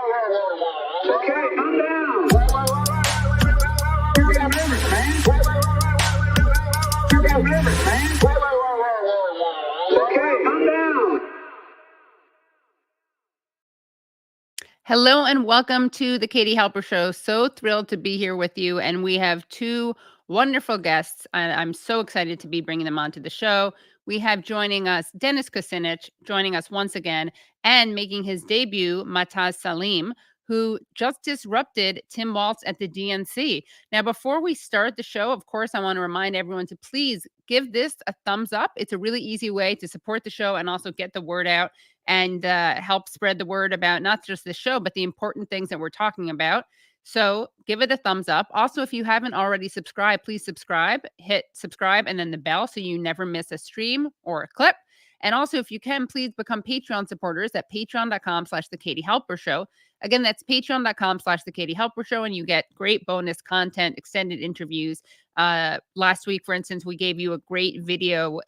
Okay, calm down. You got nervous, man. You got nervous, man. Okay, calm down. Hello and welcome to the Katie Halper Show. So thrilled to be here with you. And we have two wonderful guests. I'm so excited to be bringing them onto the show. We have joining us Dennis Kucinich, joining us once again, and making his debut, Moataz Salim, who just disrupted Tim Walz at the DNC. Now, before we start the show, of course, I want to remind everyone to please give this a thumbs up. It's a really easy way to support the show and also get the word out and help spread the word about not just the show, but the important things that we're talking about. So give it a thumbs up. Also, if you haven't already subscribed, please subscribe, hit subscribe, and then the bell so you never miss a stream or a clip. And also, if you can, please become Patreon supporters at patreon.com/The Katie Halper Show. Again, that's patreon.com/The Katie Halper Show, and you get great bonus content, extended interviews. Last week, for instance, we gave you a great video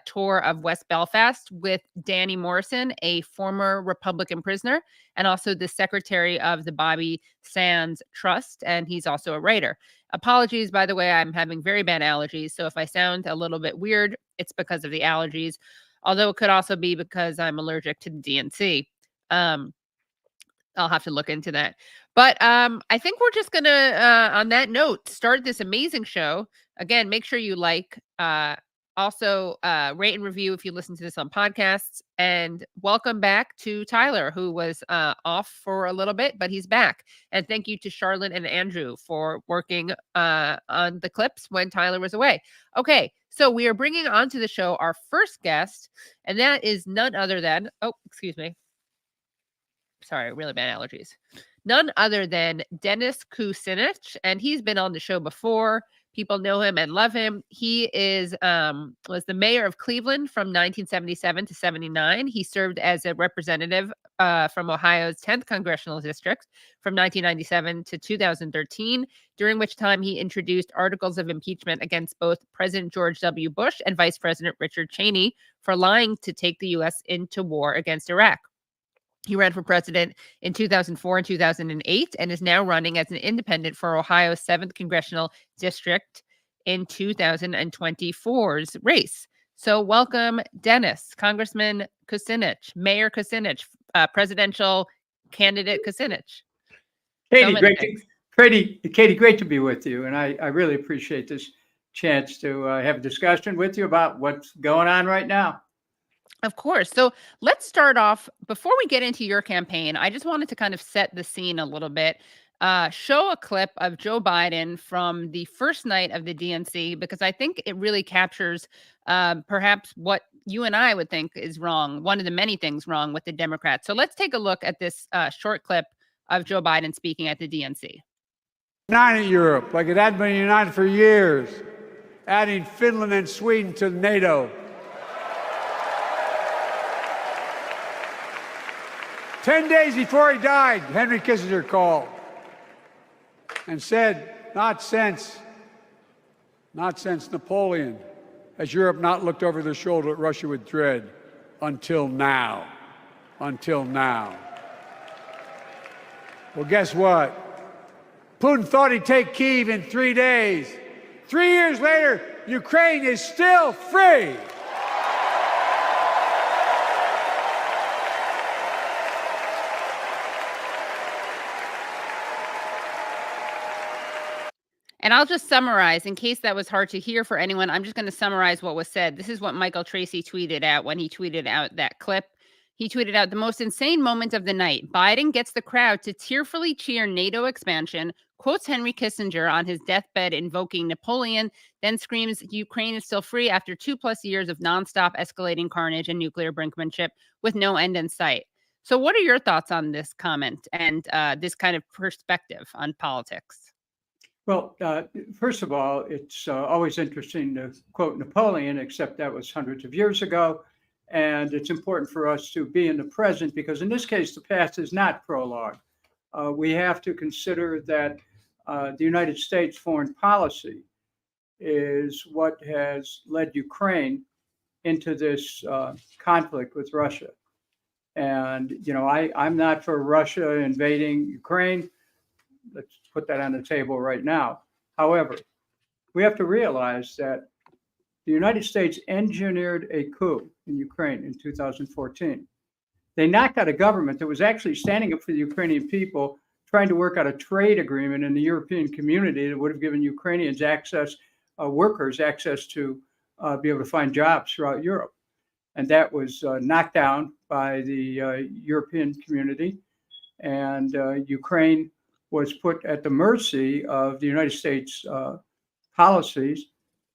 tour of West Belfast with Danny Morrison, a former Republican prisoner, and also the secretary of the Bobby Sands Trust, and he's also a writer. Apologies, by the way, I'm having very bad allergies, so if I sound a little bit weird, it's because of the allergies, although it could also be because I'm allergic to the DNC. I'll have to look into that. But I think we're just going to, on that note, start this amazing show. Again, make sure you like, also rate and review if you listen to this on podcasts. And welcome back to Tyler, who was off for a little bit, but he's back. And thank you to Charlotte and Andrew for working on the clips when Tyler was away. Okay, so we are bringing onto the show our first guest, and that is none other than, sorry, really bad allergies. None other than Dennis Kucinich, and he's been on the show before. People know him and love him. He is was the mayor of Cleveland from 1977 to 79. He served as a representative from Ohio's 10th congressional district from 1997 to 2013, during which time he introduced articles of impeachment against both President George W. Bush and Vice President Richard Cheney for lying to take the U.S. into war against Iraq. He ran for president in 2004 and 2008 and is now running as an independent for Ohio's 7th congressional district in 2024's race. So welcome, Dennis, Congressman Kucinich, Mayor Kucinich, presidential candidate Kucinich. Katie, great to be with you. And I really appreciate this chance to have a discussion with you about what's going on right now. Of course. So let's start off. Before we get into your campaign, I just wanted to kind of set the scene a little bit. Show a clip of Joe Biden from the first night of the DNC, because I think it really captures perhaps what you and I would think is wrong, one of the many things wrong with the Democrats. So let's take a look at this short clip of Joe Biden speaking at the DNC. United Europe, like it had been united for years, adding Finland and Sweden to NATO. 10 days before he died, Henry Kissinger called and said, not since Napoleon has Europe not looked over their shoulder at Russia with dread until now. Until now. Well, guess what? Putin thought he'd take Kyiv in 3 days. 3 years later, Ukraine is still free. And I'll just summarize, in case that was hard to hear for anyone, I'm just going to summarize what was said. This is what Michael Tracy tweeted out when he tweeted out that clip. He tweeted out, the most insane moment of the night. Biden gets the crowd to tearfully cheer NATO expansion, quotes Henry Kissinger on his deathbed invoking Napoleon, then screams Ukraine is still free after 2+ years of nonstop escalating carnage and nuclear brinkmanship with no end in sight. So what are your thoughts on this comment and this kind of perspective on politics? Well, first of all, it's always interesting to quote Napoleon, except that was hundreds of years ago. And it's important for us to be in the present because in this case, the past is not prologue. We have to consider that the United States foreign policy is what has led Ukraine into this conflict with Russia. And, I'm not for Russia invading Ukraine. Let's put that on the table right now. However, we have to realize that the United States engineered a coup in Ukraine in 2014. They knocked out a government that was actually standing up for the Ukrainian people, trying to work out a trade agreement in the European community that would have given Ukrainians workers access to be able to find jobs throughout Europe. And that was knocked down by the European community. And Ukraine was put at the mercy of the United States policies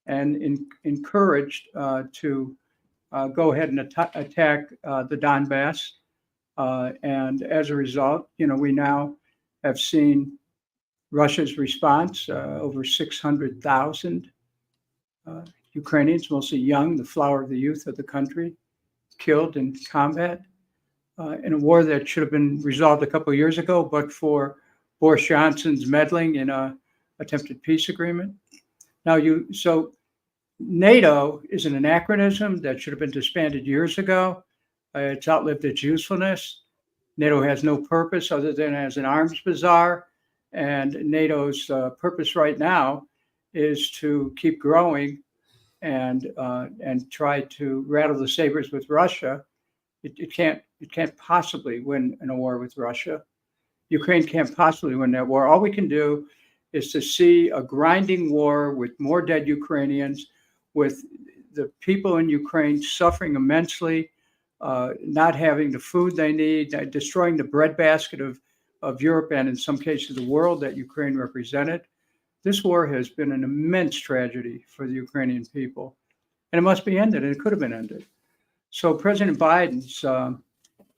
and encouraged to go ahead and attack the Donbass. And as a result, we now have seen Russia's response. Over 600,000 Ukrainians, mostly young, the flower of the youth of the country, killed in combat in a war that should have been resolved a couple of years ago, but for Boris Johnson's meddling in a attempted peace agreement. So NATO is an anachronism that should have been disbanded years ago. It's outlived its usefulness. NATO has no purpose other than as an arms bazaar. And NATO's purpose right now is to keep growing and try to rattle the sabers with Russia. It can't possibly win in a war with Russia. Ukraine can't possibly win that war. All we can do is to see a grinding war with more dead Ukrainians, with the people in Ukraine suffering immensely, not having the food they need, destroying the breadbasket of Europe and in some cases the world that Ukraine represented. This war has been an immense tragedy for the Ukrainian people, and it must be ended, and it could have been ended. So President Biden's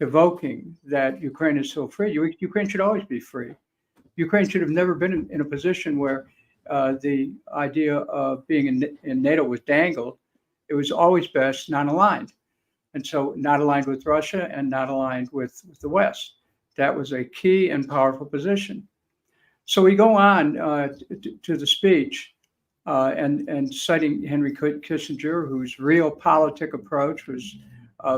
evoking that Ukraine is so free. Ukraine should always be free. Ukraine should have never been in a position where the idea of being in NATO was dangled. It was always best non-aligned. And so not aligned with Russia and not aligned with the West. That was a key and powerful position. So we go on to the speech and citing Henry Kissinger, whose realpolitik approach was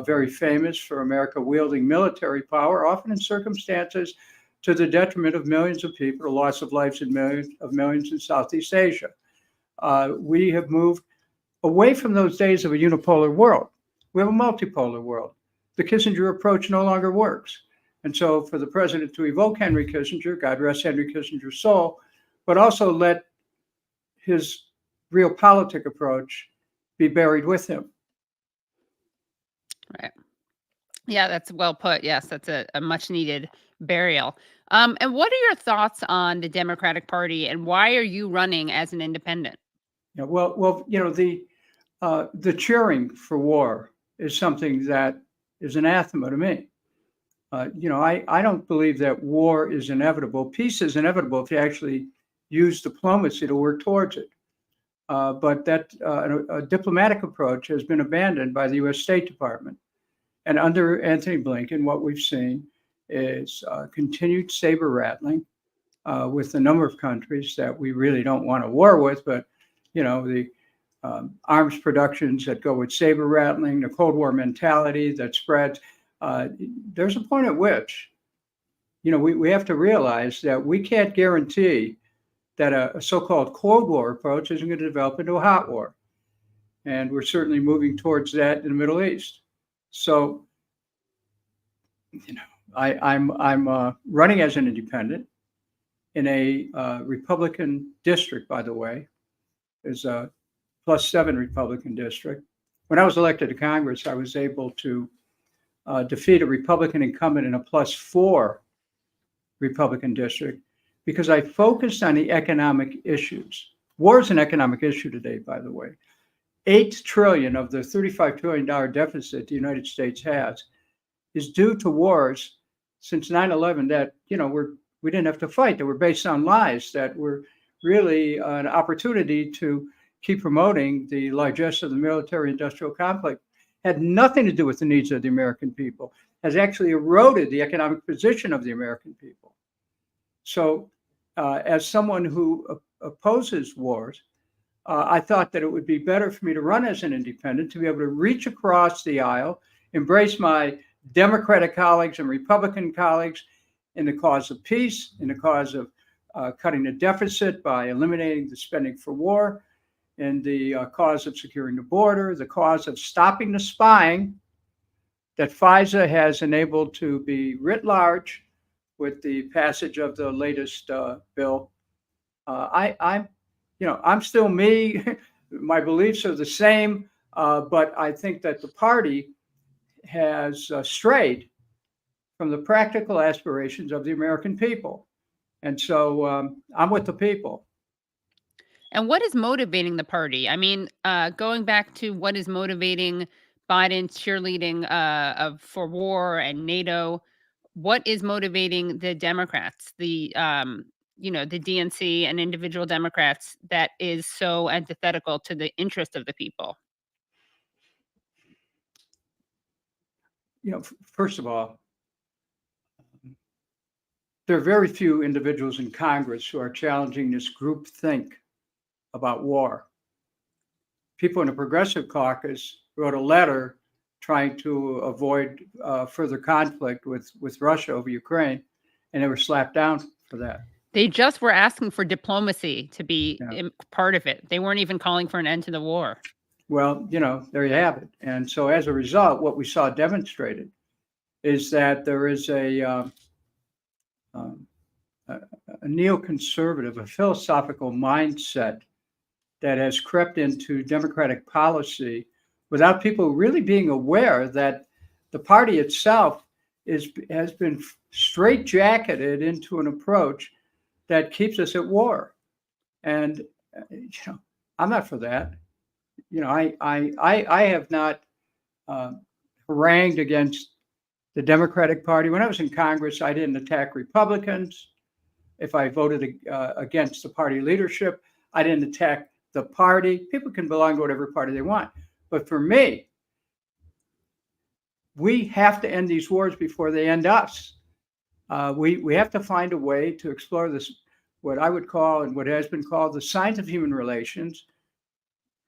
very famous for America wielding military power, often in circumstances to the detriment of millions of people, the loss of lives in millions in Southeast Asia. We have moved away from those days of a unipolar world. We have a multipolar world. The Kissinger approach no longer works. And so for the president to evoke Henry Kissinger, God rest Henry Kissinger's soul, but also let his realpolitik approach be buried with him. Right. Yeah, that's well put. Yes, that's a much needed burial. And what are your thoughts on the Democratic Party, and why are you running as an independent? Yeah, well, the cheering for war is something that is anathema to me. I don't believe that war is inevitable. Peace is inevitable if you actually use diplomacy to work towards it. But that a diplomatic approach has been abandoned by the U.S. State Department. And under Anthony Blinken, what we've seen is continued saber rattling with a number of countries that we really don't want a war with, but the arms productions that go with saber rattling, the Cold War mentality that spreads. There's a point at which, we have to realize that we can't guarantee that a so-called Cold War approach isn't going to develop into a hot war. And we're certainly moving towards that in the Middle East. So, I'm running as an independent in a Republican district, by the way. There's a +7 Republican district. When I was elected to Congress, I was able to defeat a Republican incumbent in a +4 Republican district because I focused on the economic issues. War is an economic issue today, by the way. $8 trillion of the $35 trillion deficit the United States has is due to wars since 9/11 that, we didn't have to fight, that were based on lies, that were really an opportunity to keep promoting the largesse of the military-industrial complex. Had nothing to do with the needs of the American people, has actually eroded the economic position of the American people. So as someone who opposes wars, I thought that it would be better for me to run as an independent, to be able to reach across the aisle, embrace my Democratic colleagues and Republican colleagues in the cause of peace, in the cause of cutting the deficit by eliminating the spending for war, in the cause of securing the border, the cause of stopping the spying that FISA has enabled to be writ large with the passage of the latest bill. I'm still me. My beliefs are the same, but I think that the party has strayed from the practical aspirations of the American people. And so I'm with the people. And what is motivating the party? I mean, going back to what is motivating Biden's cheerleading for war and NATO, what is motivating the Democrats, the DNC and individual Democrats that is so antithetical to the interest of the people? First of all, there are very few individuals in Congress who are challenging this groupthink about war. People in the Progressive Caucus wrote a letter trying to avoid further conflict with Russia over Ukraine, and they were slapped down for that. They just were asking for diplomacy to be part of it. They weren't even calling for an end to the war. Well, there you have it. And so as a result, what we saw demonstrated is that there is a neoconservative, a philosophical mindset that has crept into Democratic policy without people really being aware that the party itself has been straitjacketed into an approach that keeps us at war. And I'm not for that. I have not harangued against the Democratic Party. When I was in Congress, I didn't attack Republicans. If I voted against the party leadership, I didn't attack the party. People can belong to whatever party they want. But for me, we have to end these wars before they end us. We have to find a way to explore this, what I would call and what has been called the science of human relations.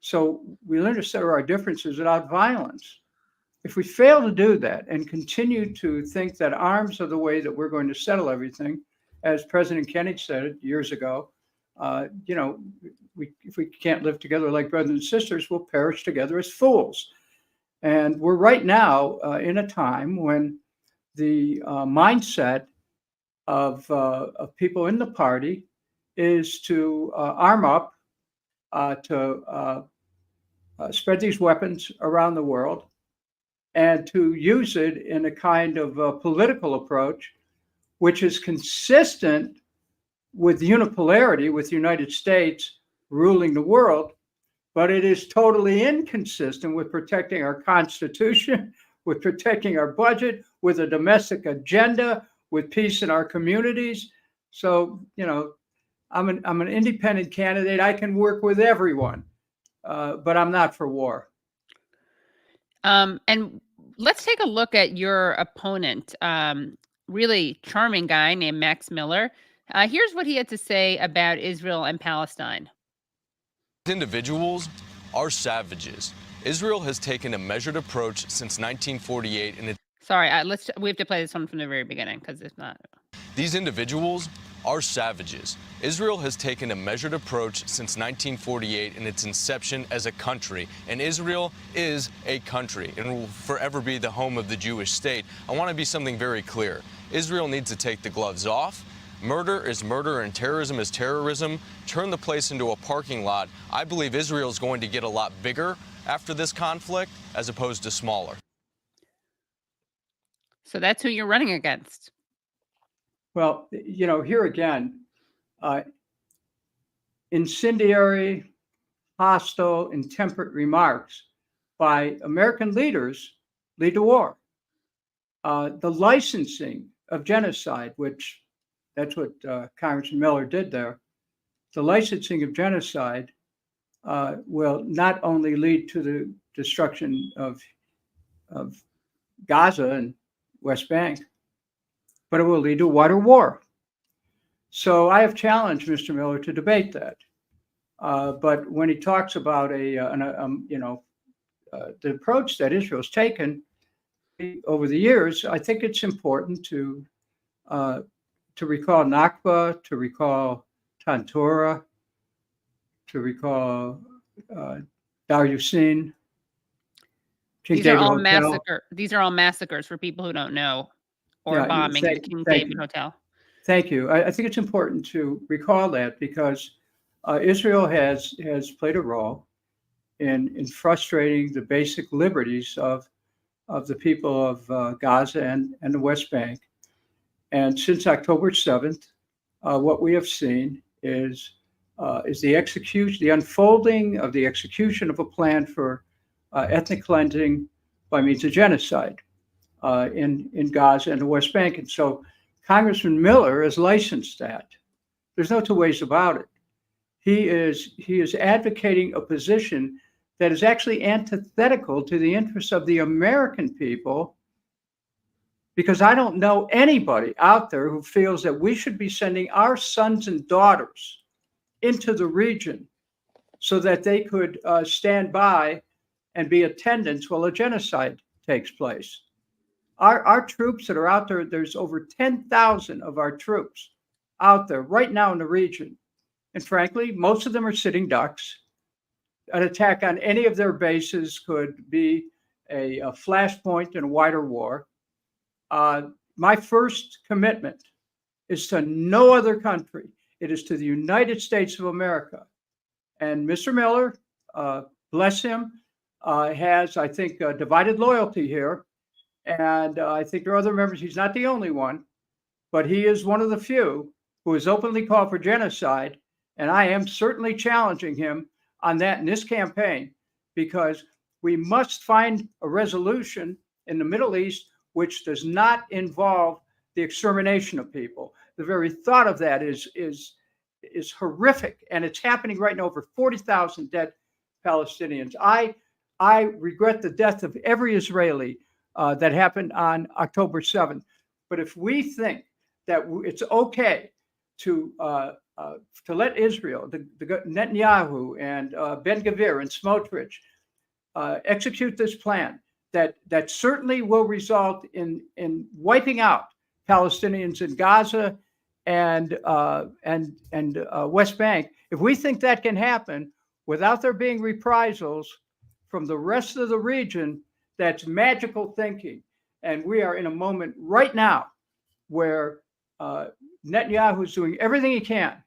So we learn to settle our differences without violence. If we fail to do that and continue to think that arms are the way that we're going to settle everything, as President Kennedy said years ago, if we can't live together like brothers and sisters, we'll perish together as fools. And we're right now in a time when the mindset of people in the party is to arm up, to spread these weapons around the world, and to use it in a kind of political approach, which is consistent with unipolarity, with the United States ruling the world, but it is totally inconsistent with protecting our Constitution, with protecting our budget, with a domestic agenda, with peace in our communities. So, I'm an independent candidate. I can work with everyone, but I'm not for war. And let's take a look at your opponent, really charming guy named Max Miller. Here's what he had to say about Israel and Palestine. Individuals are savages. Israel has taken a measured approach since 1948, and Sorry, we have to play this one from the very beginning because it's not. These individuals are savages. Israel has taken a measured approach since 1948 in its inception as a country, and Israel is a country and will forever be the home of the Jewish state. I want to be something very clear. Israel needs to take the gloves off. Murder is murder and terrorism is terrorism. Turn the place into a parking lot. I believe Israel is going to get a lot bigger after this conflict as opposed to smaller. So that's who you're running against. Well, here again, incendiary, hostile, intemperate remarks by American leaders lead to war. The licensing of genocide, which that's what Congressman Miller did there. The licensing of genocide will not only lead to the destruction of Gaza and West Bank, but it will lead to a wider war. So I have challenged Mr. Miller to debate that. But when he talks about the approach that Israel's taken, over the years, I think it's important to recall Nakba, to recall Tantura, to recall Dar Yussin. These are all massacres for people who don't know, or bombing the King David Hotel. Thank you. I think it's important to recall that because Israel has played a role in frustrating the basic liberties of the people of Gaza and the West Bank. And since October 7th, what we have seen is the unfolding of the execution of a plan for ethnic cleansing by means of genocide in Gaza and the West Bank. And so Congressman Miller has licensed that. There's no two ways about it. He is advocating a position that is actually antithetical to the interests of the American people, because I don't know anybody out there who feels that we should be sending our sons and daughters into the region so that they could stand by and be attendants while a genocide takes place. Our troops that are out there, there's over 10,000 of our troops out there right now in the region. And frankly, most of them are sitting ducks. An attack on any of their bases could be a flashpoint in a wider war. My first commitment is to no other country. It is to the United States of America. And Mr. Miller, bless him, has, I think, divided loyalty here. And I think there are other members. He's not the only one, but he is one of the few who has openly called for genocide. And I am certainly challenging him on that in this campaign, because we must find a resolution in the Middle East which does not involve the extermination of people. The very thought of that is horrific, and it's happening right now. Over 40,000 dead Palestinians. I regret the death of every Israeli that happened on October 7th. But if we think that it's okay to let Israel, the Netanyahu and Ben Gvir and Smotrich execute this plan that certainly will result in wiping out Palestinians in Gaza and West Bank. If we think that can happen without there being reprisals from the rest of the region, that's magical thinking. And we are in a moment right now where Netanyahu is doing everything he can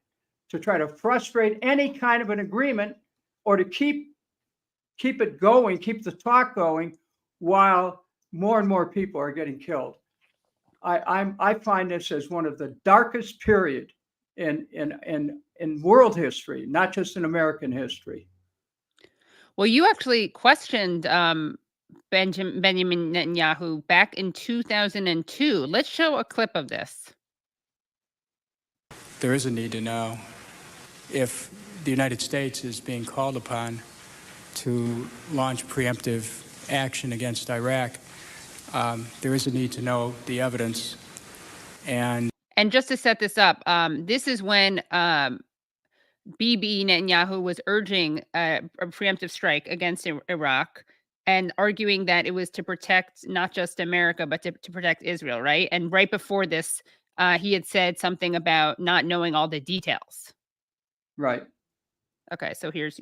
to try to frustrate any kind of an agreement, or to keep it going, keep the talk going, while more and more people are getting killed. I find this as one of the darkest period in world history, not just in American history. Well, you actually questioned Benjamin Netanyahu back in 2002. Let's show a clip of this. There is a need to know if the United States is being called upon to launch preemptive action against Iraq. There is a need to know the evidence. And just to set this up, this is when Bibi Netanyahu was urging a preemptive strike against Iraq and arguing that it was to protect not just America, but to protect Israel, right? And right before this, he had said something about not knowing all the details. Right. Okay, so here's...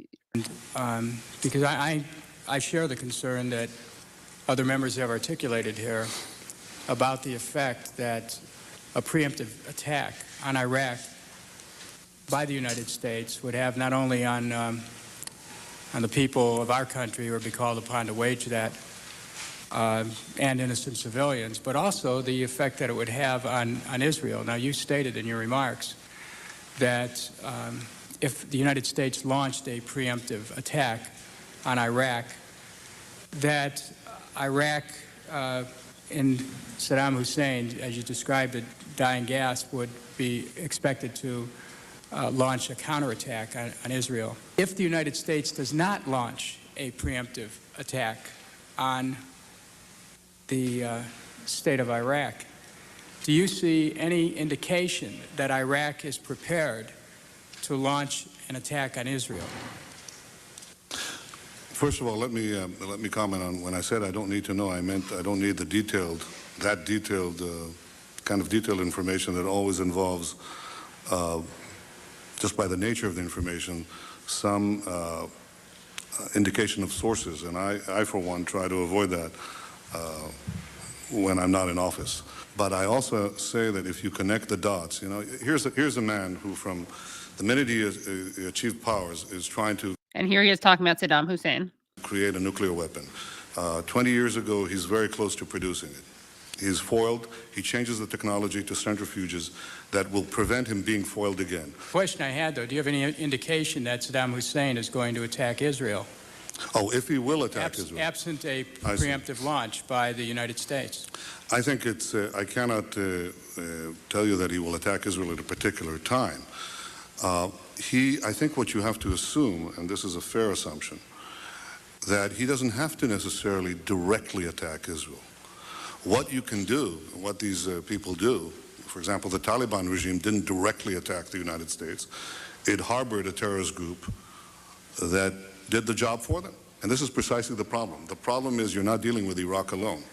because I share the concern that other members have articulated here about the effect that a preemptive attack on Iraq by the United States would have not only on the people of our country who would be called upon to wage that, and innocent civilians, but also the effect that it would have on Israel. Now, you stated in your remarks that if the United States launched a preemptive attack on Iraq, that Iraq in Saddam Hussein, as you described it, dying gasp, would be expected to launch a counterattack on Israel. If the United States does not launch a preemptive attack on the state of Iraq, do you see any indication that Iraq is prepared to launch an attack on Israel? First of all, let me comment on when I said I don't need to know. I meant I don't need the detailed kind of detailed information that always involves, just by the nature of the information, some indication of sources. And I, for one, try to avoid that when I'm not in office. But I also say that if you connect the dots, you know, here's a man who, from the minute he achieved powers, is trying to. And here he is talking about Saddam Hussein. Create a nuclear weapon. 20 years ago, he's very close to producing it. He's foiled. He changes the technology to centrifuges that will prevent him being foiled again. Question I had, though, do you have any indication that Saddam Hussein is going to attack Israel? Oh, if he will attack Israel. Absent a preemptive launch by the United States. I think it's, I cannot tell you that he will attack Israel at a particular time. I think what you have to assume, and this is a fair assumption, that he doesn't have to necessarily directly attack Israel. What you can do, what these people do, for example, the Taliban regime didn't directly attack the United States. It harbored a terrorist group that did the job for them. And this is precisely the problem. The problem is you're not dealing with Iraq alone.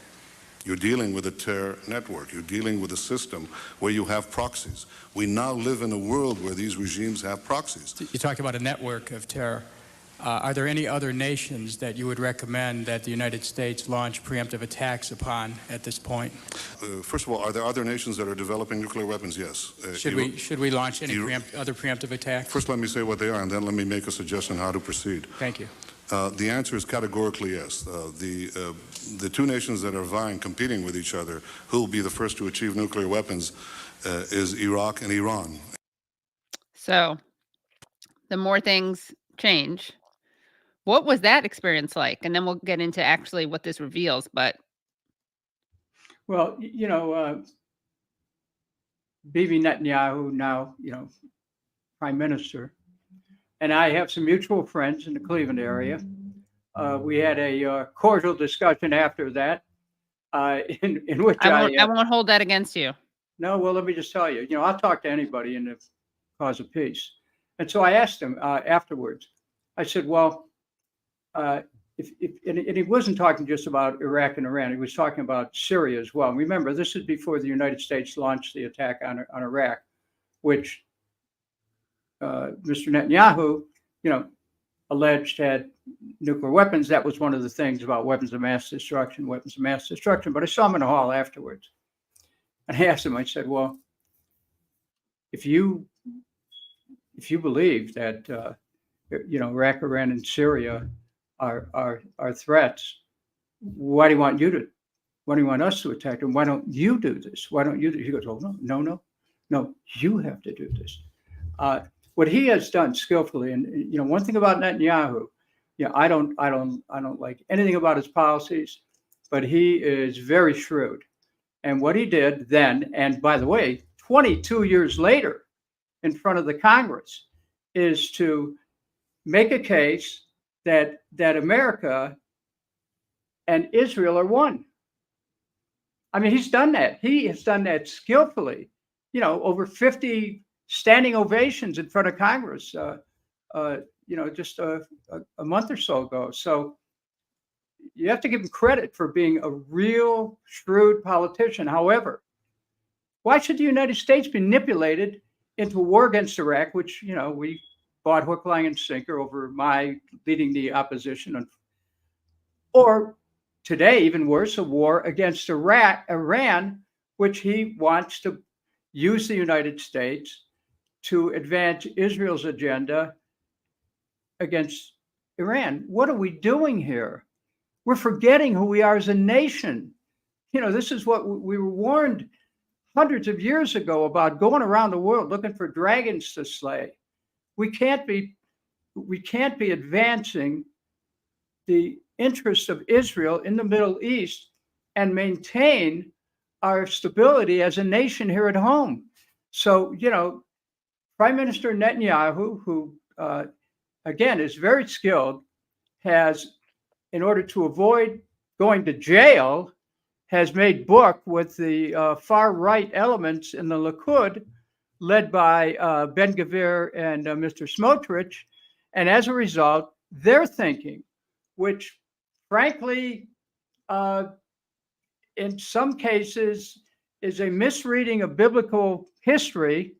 You're dealing with a terror network. You're dealing with a system where you have proxies. We now live in a world where these regimes have proxies. You talk about a network of terror. Are there any other nations that you would recommend that the United States launch preemptive attacks upon at this point? First of all, are there other nations that are developing nuclear weapons? Yes. Should we launch any other preemptive attacks? First, let me say what they are, and then let me make a suggestion how to proceed. Thank you. The answer is categorically yes. The two nations that are vying, competing with each other, who will be the first to achieve nuclear weapons, is Iraq and Iran. So, the more things change. What was that experience like? And then we'll get into actually what this reveals. But well, you know, Bibi Netanyahu, now, you know, prime minister, and I have some mutual friends in the Cleveland area. We had a cordial discussion after that, in which I won't hold that against you. No, well, let me just tell you, I'll talk to anybody in the cause of peace. And so I asked him afterwards, I said, well, and he wasn't talking just about Iraq and Iran. He was talking about Syria as well. And remember, this is before the United States launched the attack on Iraq, which Mr. Netanyahu, alleged had nuclear weapons. That was one of the things about weapons of mass destruction. But I saw him in the hall afterwards. And I asked him, I said, well, if you believe that, Iraq, Iran, and Syria are threats, why do you want us to attack them? Why don't you do this? Why don't you do this? He goes, oh, no, you have to do this. What he has done skillfully, and one thing about Netanyahu, I don't like anything about his policies, but he is very shrewd. And what he did then, and by the way, 22 years later, in front of the Congress, is to make a case that America and Israel are one. I mean, he's done that. He has done that skillfully. Over 50 standing ovations in front of Congress, just a month or so ago. So you have to give him credit for being a real shrewd politician. However, why should the United States be manipulated into a war against Iraq, which, we bought hook, line, and sinker over my leading the opposition, or today, even worse, a war against Iran, which he wants to use the United States to advance Israel's agenda against Iran. What are we doing here? We're forgetting who we are as a nation. This is what we were warned hundreds of years ago about, going around the world looking for dragons to slay. We can't be advancing the interests of Israel in the Middle East and maintain our stability as a nation here at home. So, Prime Minister Netanyahu, who, again, is very skilled, has, in order to avoid going to jail, has made book with the far-right elements in the Likud, led by Ben-Gvir and Mr. Smotrich. And as a result, they're thinking, which frankly, in some cases is a misreading of biblical history,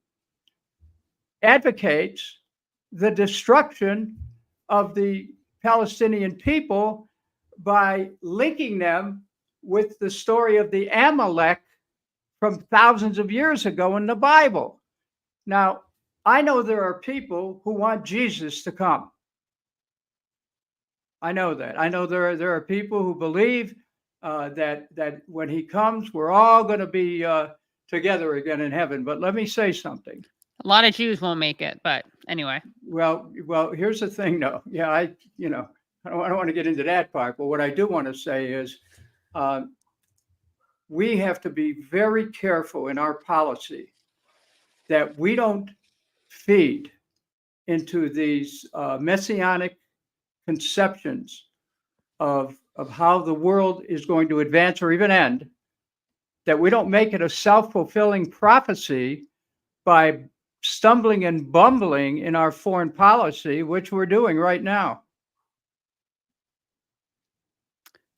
advocates the destruction of the Palestinian people by linking them with the story of the Amalek from thousands of years ago in the Bible. Now, I know there are people who want Jesus to come. I know that. I know there are people who believe that when he comes, we're all going to be together again in heaven. But let me say something. A lot of Jews won't make it, but anyway. Well, here's the thing, though. Yeah, I don't want to get into that part, but what I do want to say is we have to be very careful in our policy that we don't feed into these messianic conceptions of how the world is going to advance or even end, that we don't make it a self-fulfilling prophecy by stumbling and bumbling in our foreign policy, which we're doing right now.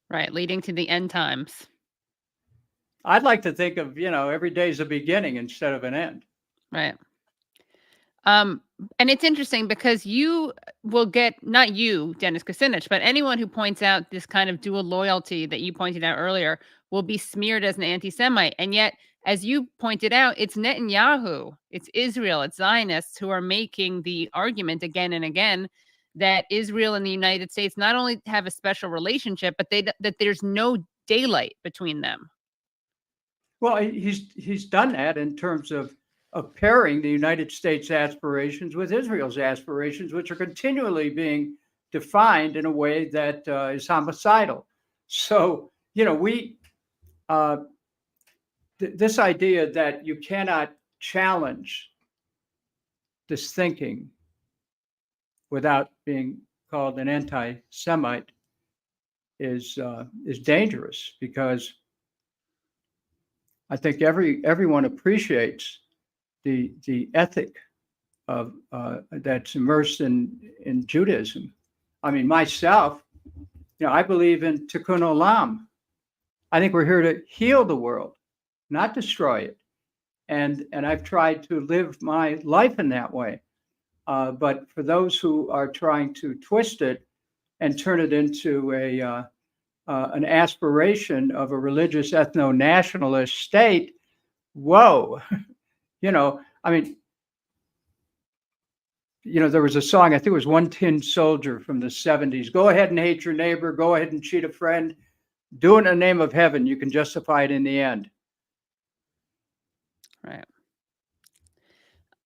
Right, leading to the end times. I'd like to think of, every day's a beginning instead of an end. Right. And it's interesting because you will get, not you, Dennis Kucinich, but anyone who points out this kind of dual loyalty that you pointed out earlier will be smeared as an anti-Semite. And yet, as you pointed out, it's Netanyahu, it's Israel, it's Zionists who are making the argument again and again that Israel and the United States not only have a special relationship, but that there's no daylight between them. Well, he's done that in terms of pairing the United States aspirations with Israel's aspirations, which are continually being defined in a way that is homicidal. So, this idea that you cannot challenge this thinking without being called an anti-Semite is dangerous, because I think everyone appreciates the ethic of that's immersed in Judaism. I mean, myself, I believe in tikkun olam. I think we're here to heal the world, not destroy it. And I've tried to live my life in that way. But for those who are trying to twist it and turn it into an aspiration of a religious ethno-nationalist state, whoa. There was a song, I think it was One Tin Soldier from the 70s. Go ahead and hate your neighbor. Go ahead and cheat a friend. Do it in the name of heaven. You can justify it in the end. Right.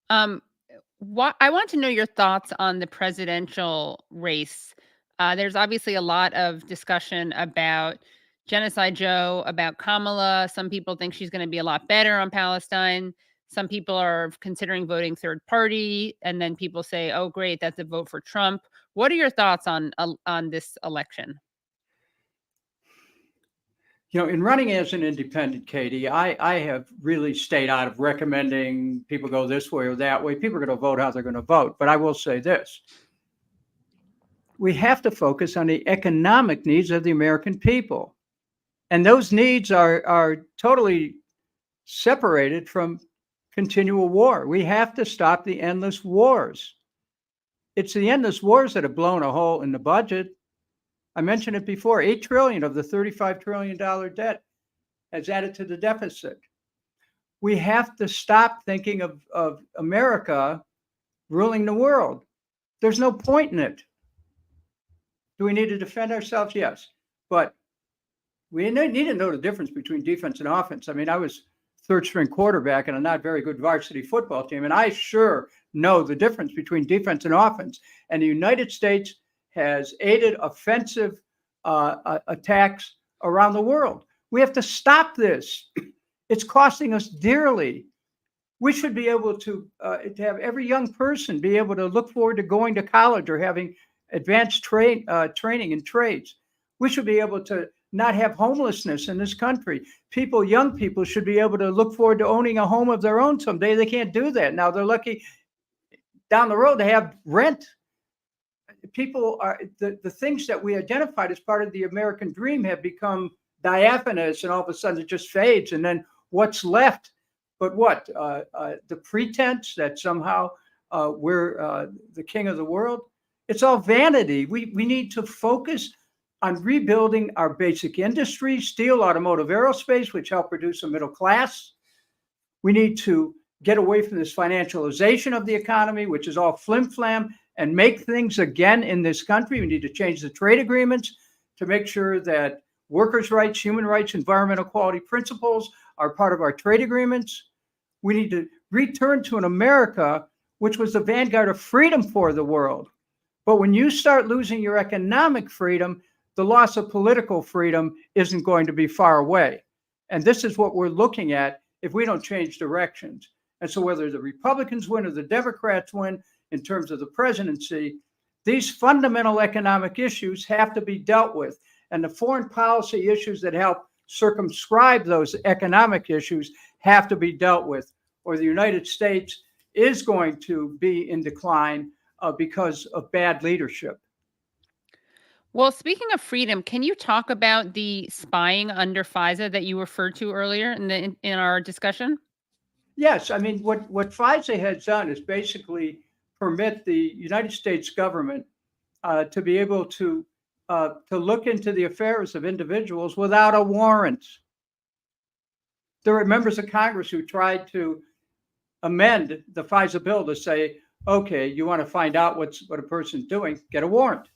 I want to know your thoughts on the presidential race. There's obviously a lot of discussion about Genocide Joe, about Kamala. Some people think she's going to be a lot better on Palestine. Some people are considering voting third party, and then people say, "Oh, great, that's a vote for Trump." What are your thoughts on this election? In running as an independent, Katie, I have really stayed out of recommending people go this way or that way. People are going to vote how they're going to vote. But I will say this. We have to focus on the economic needs of the American people. And those needs are totally separated from continual war. We have to stop the endless wars. It's the endless wars that have blown a hole in the budget. I mentioned it before, $8 trillion of the $35 trillion debt has added to the deficit. We have to stop thinking of America ruling the world. There's no point in it. Do we need to defend ourselves? Yes. But we need to know the difference between defense and offense. I mean, I was third string quarterback in a not very good varsity football team, and I sure know the difference between defense and offense. And the United States has aided offensive attacks around the world. We have to stop this. It's costing us dearly. We should be able to have every young person be able to look forward to going to college or having advanced training in trades. We should be able to not have homelessness in this country. Young people should be able to look forward to owning a home of their own someday. They can't do that now. They're lucky down the road to have rent. people are, the things that we identified as part of the American dream have become diaphanous, and all of a sudden it just fades. And then what's left? But what? The pretense that somehow we're the king of the world? It's all vanity. We need to focus on rebuilding our basic industries, steel, automotive, aerospace, which help produce a middle class. We need to get away from this financialization of the economy, which is all flim-flam, and make things again in this country. We need to change the trade agreements to make sure that workers' rights, human rights, environmental quality principles are part of our trade agreements. We need to return to an America which was the vanguard of freedom for the world. But when you start losing your economic freedom, the loss of political freedom isn't going to be far away. And this is what we're looking at if we don't change directions. And so whether the Republicans win or the Democrats win in terms of the presidency, these fundamental economic issues have to be dealt with. And the foreign policy issues that help circumscribe those economic issues have to be dealt with, or the United States is going to be in decline because of bad leadership. Well, speaking of freedom, can you talk about the spying under FISA that you referred to earlier in our discussion? Yes, I mean, what FISA has done is basically permit the United States government to be able to look into the affairs of individuals without a warrant. There are members of Congress who tried to amend the FISA bill to say, okay, you want to find out what a person's doing, get a warrant.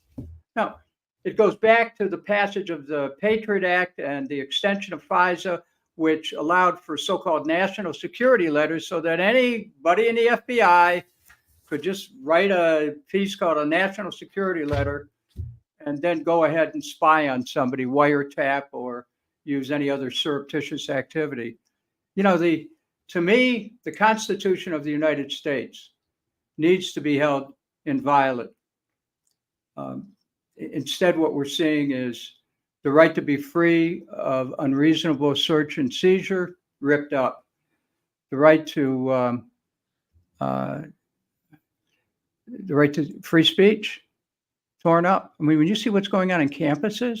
No, it goes back to the passage of the Patriot Act and the extension of FISA, which allowed for so-called national security letters so that anybody in the FBI could just write a piece called a national security letter and then go ahead and spy on somebody, wiretap, or use any other surreptitious activity. You know, to me, the Constitution of the United States needs to be held inviolate. Instead, what we're seeing is the right to be free of unreasonable search and seizure ripped up. The right to free speech torn up. I mean, when you see what's going on in campuses,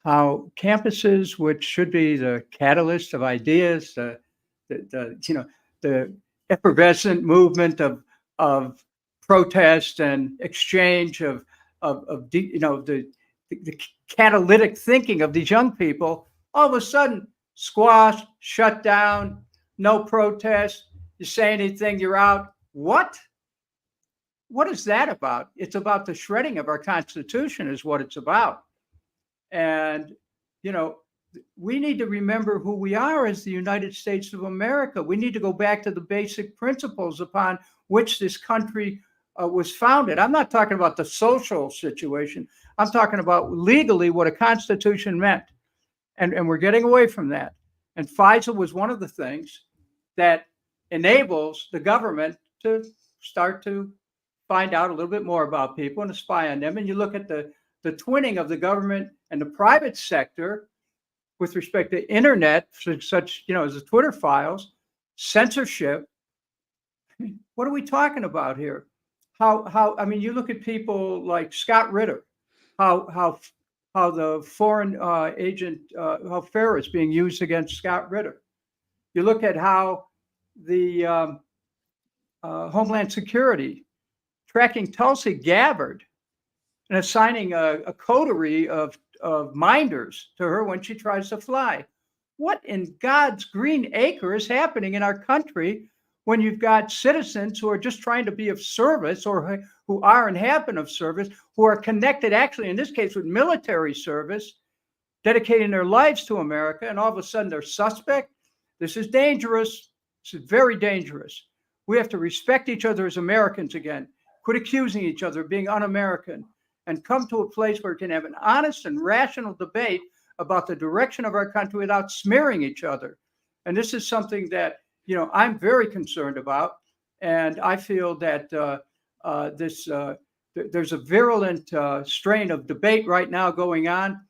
how campuses, which should be the catalyst of ideas, the effervescent movement of protest and exchange of the catalytic thinking of these young people, all of a sudden squashed, shut down, no protest. You say anything, you're out. What is that about? It's about the shredding of our Constitution is what it's about. And, we need to remember who we are as the United States of America. We need to go back to the basic principles upon which this country was founded. I'm not talking about the social situation. I'm talking about legally what a constitution meant. And we're getting away from that. And FISA was one of the things that enables the government to start to find out a little bit more about people and to spy on them. And you look at the twinning of the government and the private sector with respect to internet, such as the Twitter files, censorship. What are we talking about here? I mean, you look at people like Scott Ritter, how the foreign agent, how FARA is being used against Scott Ritter. You look at how the Homeland Security tracking Tulsi Gabbard and assigning a coterie of minders to her when she tries to fly. What in God's green acre is happening in our country when you've got citizens who are just trying to be of service, or who are and have been of service, who are connected actually in this case with military service, dedicating their lives to America, and all of a sudden they're suspect? This is dangerous. This is very dangerous. We have to respect each other as Americans again, quit accusing each other of being un-American, and come to a place where we can have an honest and rational debate about the direction of our country without smearing each other. And this is something that, I'm very concerned about. And I feel that there's a virulent strain of debate right now going on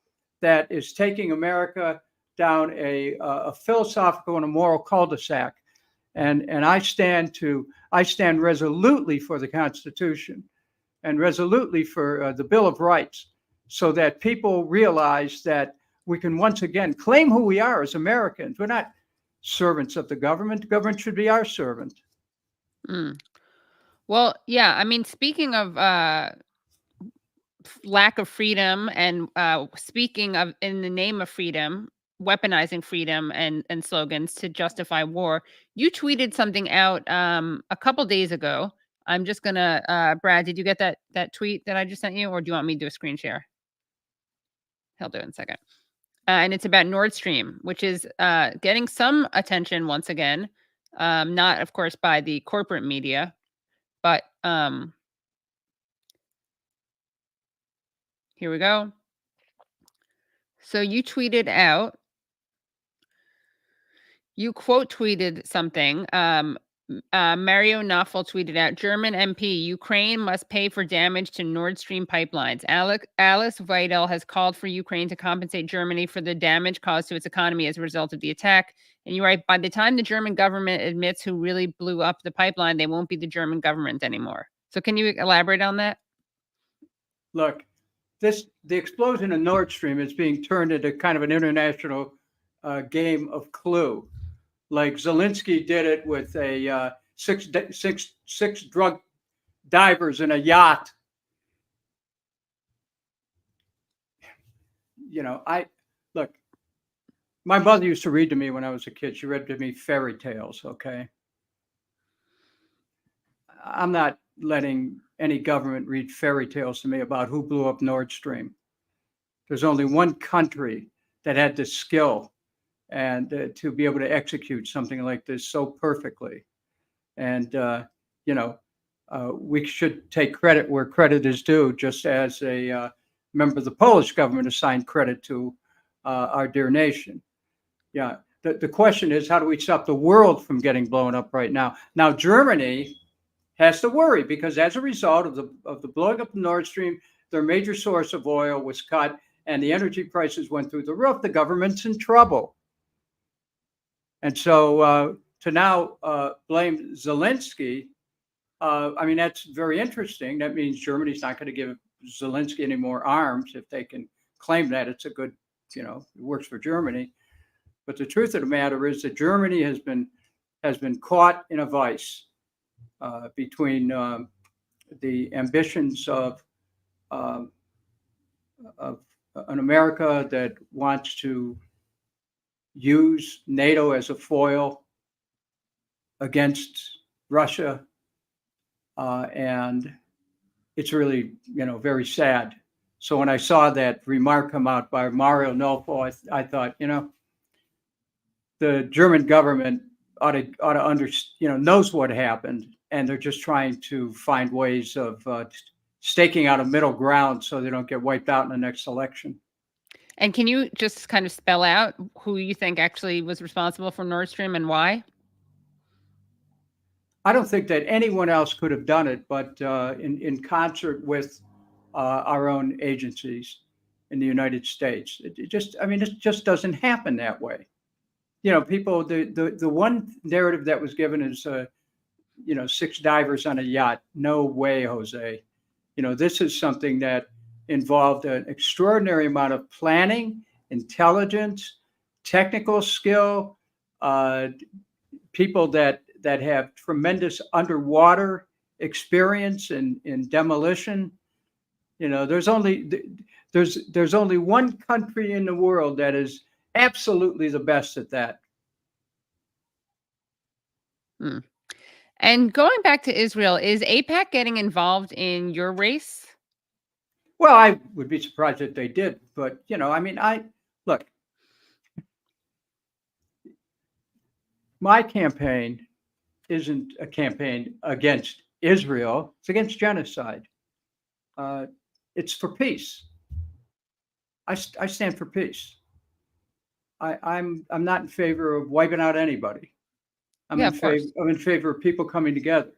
that is taking America down a philosophical and a moral cul-de-sac. And I stand resolutely for the Constitution. and resolutely for the Bill of Rights, so that people realize that we can once again claim who we are as Americans. We're not servants of the government. The government should be our servant. Mm. Well, yeah. I mean, speaking of lack of freedom and speaking of in the name of freedom, weaponizing freedom and slogans to justify war, you tweeted something out a couple days ago. I'm just gonna Brad, did you get that tweet that I just sent you, or do you want me to do a screen share? He'll do it in a second. And it's about Nordstream, which is getting some attention once again, not of course by the corporate media, but here we go. So you tweeted out, you quote tweeted something. Mario Naffel tweeted out, German MP, Ukraine must pay for damage to Nordstream pipelines. Alice Weidel has called for Ukraine to compensate Germany for the damage caused to its economy as a result of the attack. And you write, by the time the German government admits who really blew up the pipeline, they won't be the German government anymore. So can you elaborate on that? Look, the explosion of Nord Stream is being turned into kind of an international game of Clue. Like Zelensky did it with a six drug divers in a yacht. You know, look, my mother used to read to me when I was a kid. She read to me fairy tales, okay? I'm not letting any government read fairy tales to me about who blew up Nord Stream. There's only one country that had the skill and to be able to execute something like this so perfectly. And, we should take credit where credit is due, just as a member of the Polish government assigned credit to our dear nation. Yeah, the question is, how do we stop the world from getting blown up right now? Now, Germany has to worry because as a result of the blowing up of Nord Stream, their major source of oil was cut and the energy prices went through the roof. The government's in trouble. And so to now blame Zelensky, that's very interesting. That means Germany's not going to give Zelensky any more arms if they can claim that. It's a good, it works for Germany. But the truth of the matter is that Germany has been caught in a vice between the ambitions of an America that wants to use NATO as a foil against Russia, and it's really, very sad. So when I saw that remark come out by Mario Naffel, I thought, the German government ought to knows what happened, and they're just trying to find ways of staking out a middle ground so they don't get wiped out in the next election. And can you just kind of spell out who you think actually was responsible for Nord Stream and why? I don't think that anyone else could have done it, but in concert with our own agencies in the United States. It just doesn't happen that way. People, the one narrative that was given is, 6 divers on a yacht. No way, Jose. This is something that involved an extraordinary amount of planning, intelligence, technical skill, people that have tremendous underwater experience in demolition. There's only one country in the world that is absolutely the best at that. And going back to Israel, is AIPAC getting involved in your race? Well, I would be surprised if they did, but look, my campaign isn't a campaign against Israel. It's against genocide. It's for peace. I stand for peace. I'm not in favor of wiping out anybody. I'm in favor of people coming together.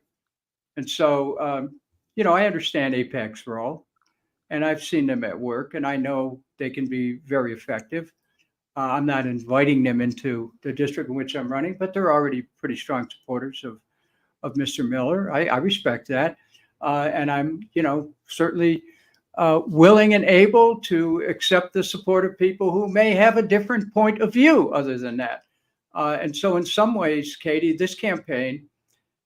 And so, I understand AIPAC's role, and I've seen them at work, and I know they can be very effective. I'm not inviting them into the district in which I'm running, but they're already pretty strong supporters of Mr. Miller. I respect that. And I'm, certainly willing and able to accept the support of people who may have a different point of view other than that. And so in some ways, Katie, this campaign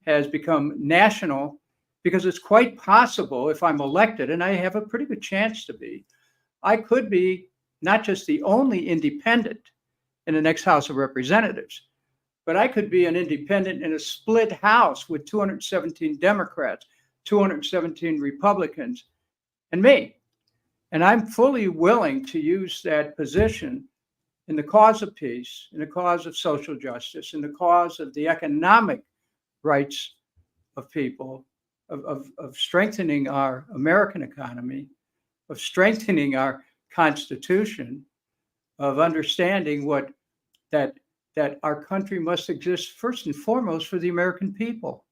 has become national because it's quite possible if I'm elected, and I have a pretty good chance to be, I could be not just the only independent in the next House of Representatives, but I could be an independent in a split House with 217 Democrats, 217 Republicans, and me. And I'm fully willing to use that position in the cause of peace, in the cause of social justice, in the cause of the economic rights of people, of strengthening our American economy, of strengthening our Constitution, of understanding that our country must exist first and foremost for the American people.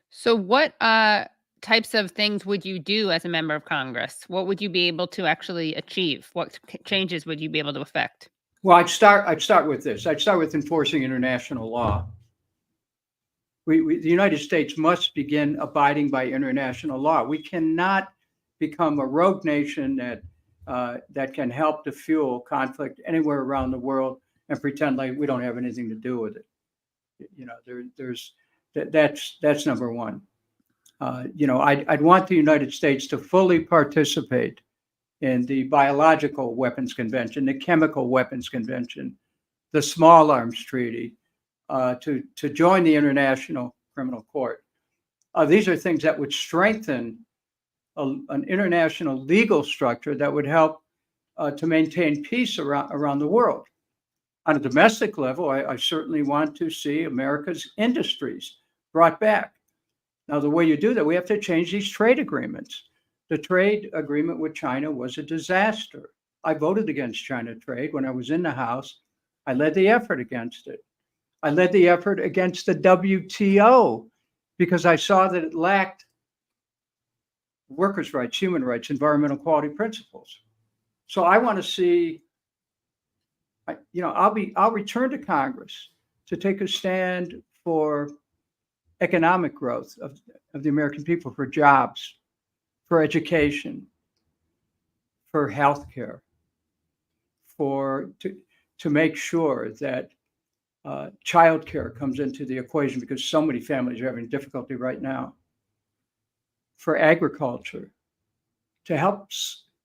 So what types of things would you do as a member of Congress? What would you be able to actually achieve? What changes would you be able to affect? Well, I'd start with this. I'd start with enforcing international law. The United States must begin abiding by international law. We cannot become a rogue nation that can help to fuel conflict anywhere around the world and pretend like we don't have anything to do with it. That's number one. I'd want the United States to fully participate in the Biological Weapons Convention, the Chemical Weapons Convention, the Small Arms Treaty, to join the International Criminal Court. These are things that would strengthen an international legal structure that would help to maintain peace around the world. On a domestic level, I certainly want to see America's industries brought back. Now, the way you do that, we have to change these trade agreements. The trade agreement with China was a disaster. I voted against China trade when I was in the House. I led the effort against it. I led the effort against the WTO because I saw that it lacked workers' rights, human rights, environmental quality principles. So I want to see, I'll return to Congress to take a stand for economic growth of the American people, for jobs, for education, for healthcare, to make sure that childcare comes into the equation because so many families are having difficulty right now, for agriculture, to help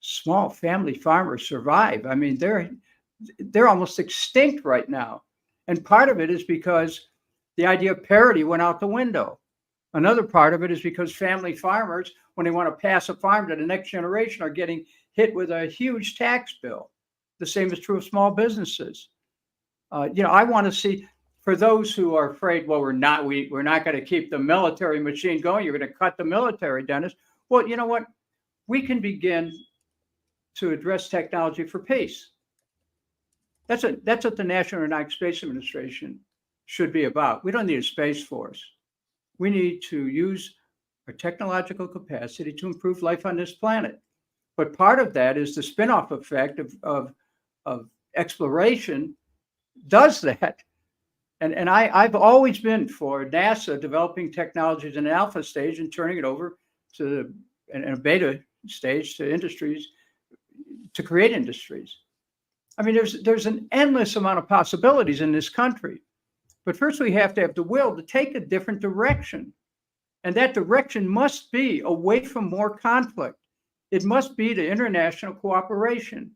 small family farmers survive. I mean, they're almost extinct right now. And part of it is because the idea of parity went out the window. Another part of it is because family farmers, when they want to pass a farm to the next generation, are getting hit with a huge tax bill. The same is true of small businesses. I want to see, for those who are afraid, well, we're not going to keep the military machine going. You're going to cut the military, Dennis. Well, you know what? We can begin to address technology for peace. That's what the National Aeronautics Space Administration should be about. We don't need a space force. We need to use our technological capacity to improve life on this planet. But part of that is the spin-off effect of exploration does that. And I've always been for NASA developing technologies in an alpha stage and turning it over to in a beta stage to industries, to create industries. I mean, there's an endless amount of possibilities in this country. But first, we have to have the will to take a different direction. And that direction must be away from more conflict. It must be to international cooperation.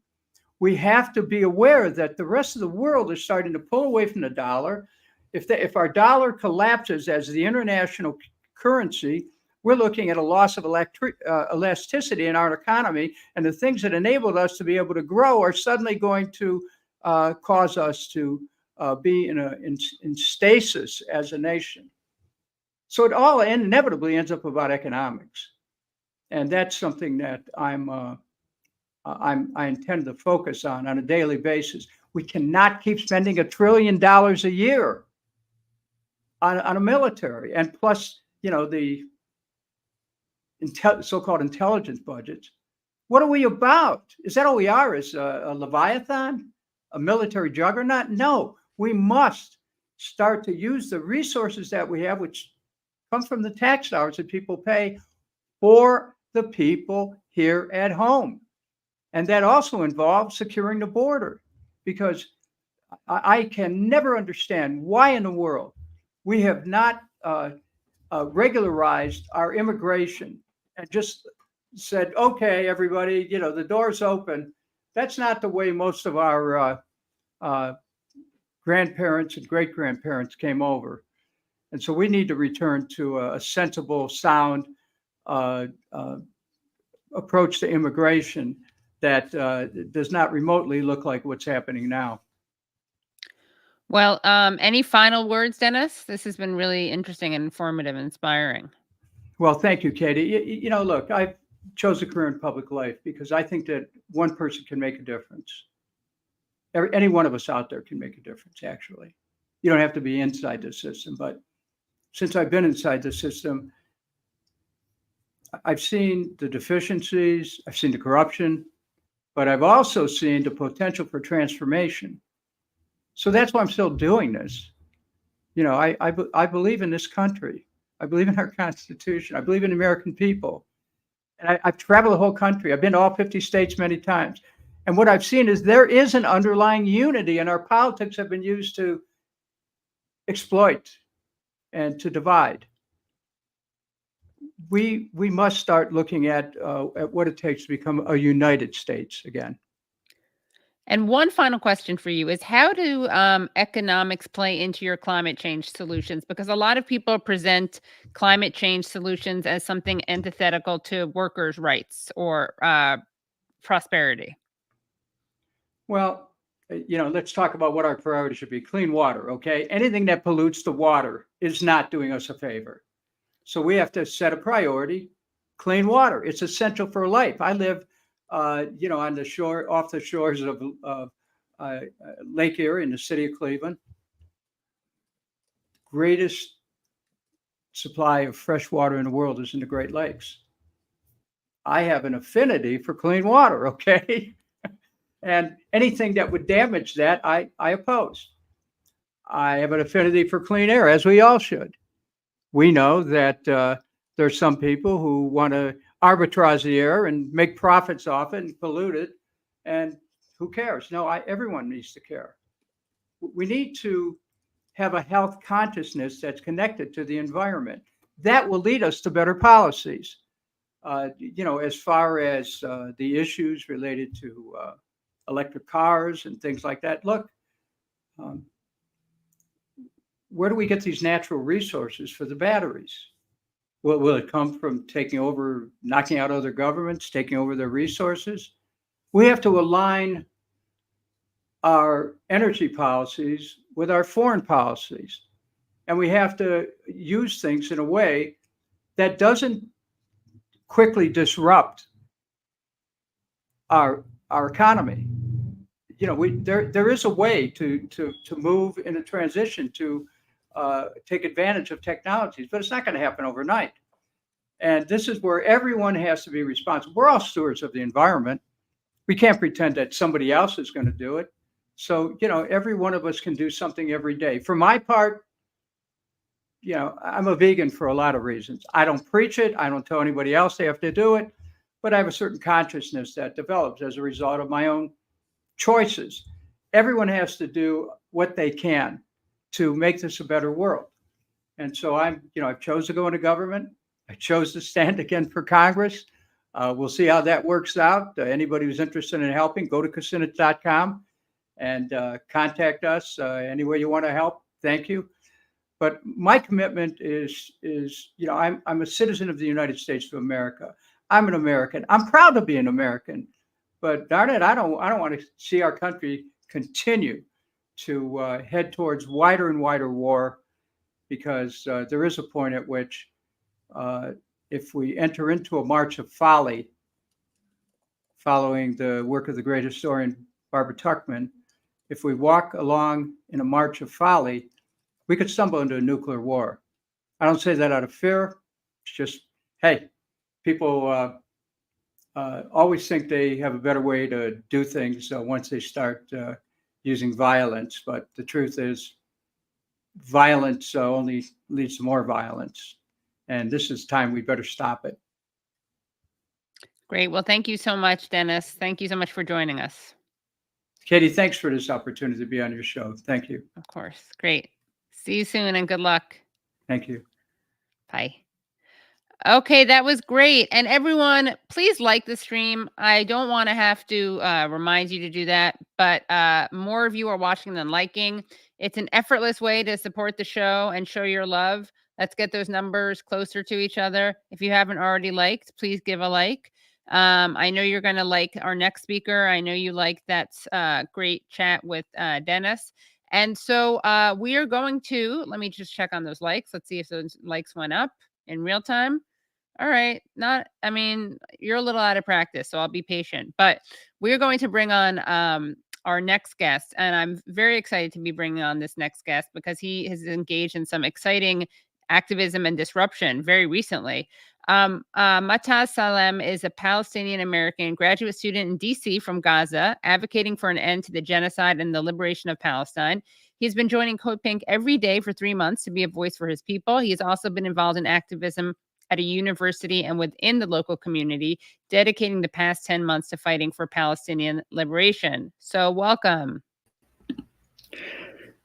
We have to be aware that the rest of the world is starting to pull away from the dollar. If our dollar collapses as the international currency, we're looking at a loss of elasticity in our economy. And the things that enabled us to be able to grow are suddenly going to cause us to be in stasis as a nation. So it all inevitably ends up about economics. And that's something that I intend to focus on a daily basis. We cannot keep spending $1 trillion a year on a military, and plus, the so-called intelligence budgets. What are we about? Is that all we are? Is a Leviathan, a military juggernaut? No, we must start to use the resources that we have, which come from the tax dollars that people pay for the people here at home. And that also involves securing the border, because I can never understand why in the world we have not regularized our immigration and just said, okay, everybody, the door's open. That's not the way most of our grandparents and great-grandparents came over. And so we need to return to a sensible, sound approach to immigration that does not remotely look like what's happening now. Well, any final words, Dennis? This has been really interesting and informative and inspiring. Well, thank you, Katie. Look, I chose a career in public life because I think that one person can make a difference. Any one of us out there can make a difference, actually. You don't have to be inside the system, but since I've been inside the system, I've seen the deficiencies, I've seen the corruption, but I've also seen the potential for transformation. So that's why I'm still doing this. I believe in this country. I believe in our Constitution. I believe in American people. And I've traveled the whole country. I've been to all 50 states many times. And what I've seen is there is an underlying unity, and our politics have been used to exploit and to divide. We must start looking at what it takes to become a united states again. And one final question for you is, how do economics play into your climate change solutions? Because a lot of people present climate change solutions as something antithetical to workers' rights or prosperity. Well, let's talk about what our priority should be. Clean water, okay? Anything that pollutes the water is not doing us a favor. So we have to set a priority. Clean water, it's essential for life. I live on the shore, off the shores of Lake Erie in the city of Cleveland. Greatest supply of fresh water in the world is in the Great Lakes. I have an affinity for clean water, okay? And anything that would damage that, I oppose. I have an affinity for clean air, as we all should. We know that there's some people who want to arbitrage the air and make profits off it and pollute it. And who cares? No, everyone needs to care. We need to have a health consciousness that's connected to the environment. That will lead us to better policies. As far as the issues related to electric cars and things like that, look, where do we get these natural resources for the batteries? Will it come from knocking out other governments, taking over their resources? We have to align our energy policies with our foreign policies. And we have to use things in a way that doesn't quickly disrupt our economy. There is a way to move in a transition to take advantage of technologies, but it's not going to happen overnight. And this is where everyone has to be responsible. We're all stewards of the environment. We can't pretend that somebody else is going to do it. So, every one of us can do something every day. For my part, I'm a vegan for a lot of reasons. I don't preach it. I don't tell anybody else they have to do it, but I have a certain consciousnse that develops as a result of my own choices. Everyone has to do what they can to make this a better world. And so I've chose to go into government. I chose to stand again for Congress. We'll see how that works out. Anybody who's interested in helping, go to Kucinich.com and contact us any way you want to help. Thank you. But my commitment is I'm a citizen of the United States of America. I'm an American. I'm proud to be an American. But darn it, I don't want to see our country continue to head towards wider and wider war, because there is a point at which if we enter into a march of folly, following the work of the great historian Barbara Tuchman, if we walk along in a march of folly, we could stumble into a nuclear war. I don't say that out of fear. It's just, hey, people always think they have a better way to do things once they start using violence. But the truth is, violence only leads to more violence. And this is time we better stop it. Great. Well, thank you so much, Dennis. Thank you so much for joining us. Katie, thanks for this opportunity to be on your show. Thank you. Of course. Great. See you soon and good luck. Thank you. Bye. Okay, that was great. And everyone, please like the stream. I don't want to have to remind you to do that, but more of you are watching than liking. It's an effortless way to support the show and show your love. Let's get those numbers closer to each other. If you haven't already liked, please give a like. I know you're going to like our next speaker. I know you like that great chat with Dennis. And so we are going to, let me just check on those likes. Let's see if those likes went up in real time. All right. I mean, you're a little out of practice, so I'll be patient. But we're going to bring on our next guest. And I'm very excited to be bringing on this next guest because he has engaged in some exciting activism and disruption very recently. Moataz Salim is a Palestinian-American graduate student in DC from Gaza, advocating for an end to the genocide and the liberation of Palestine. He's been joining Code Pink every day for 3 months to be a voice for his people. He has also been involved in activism at a university and within the local community, dedicating the past 10 months to fighting for Palestinian liberation. So welcome.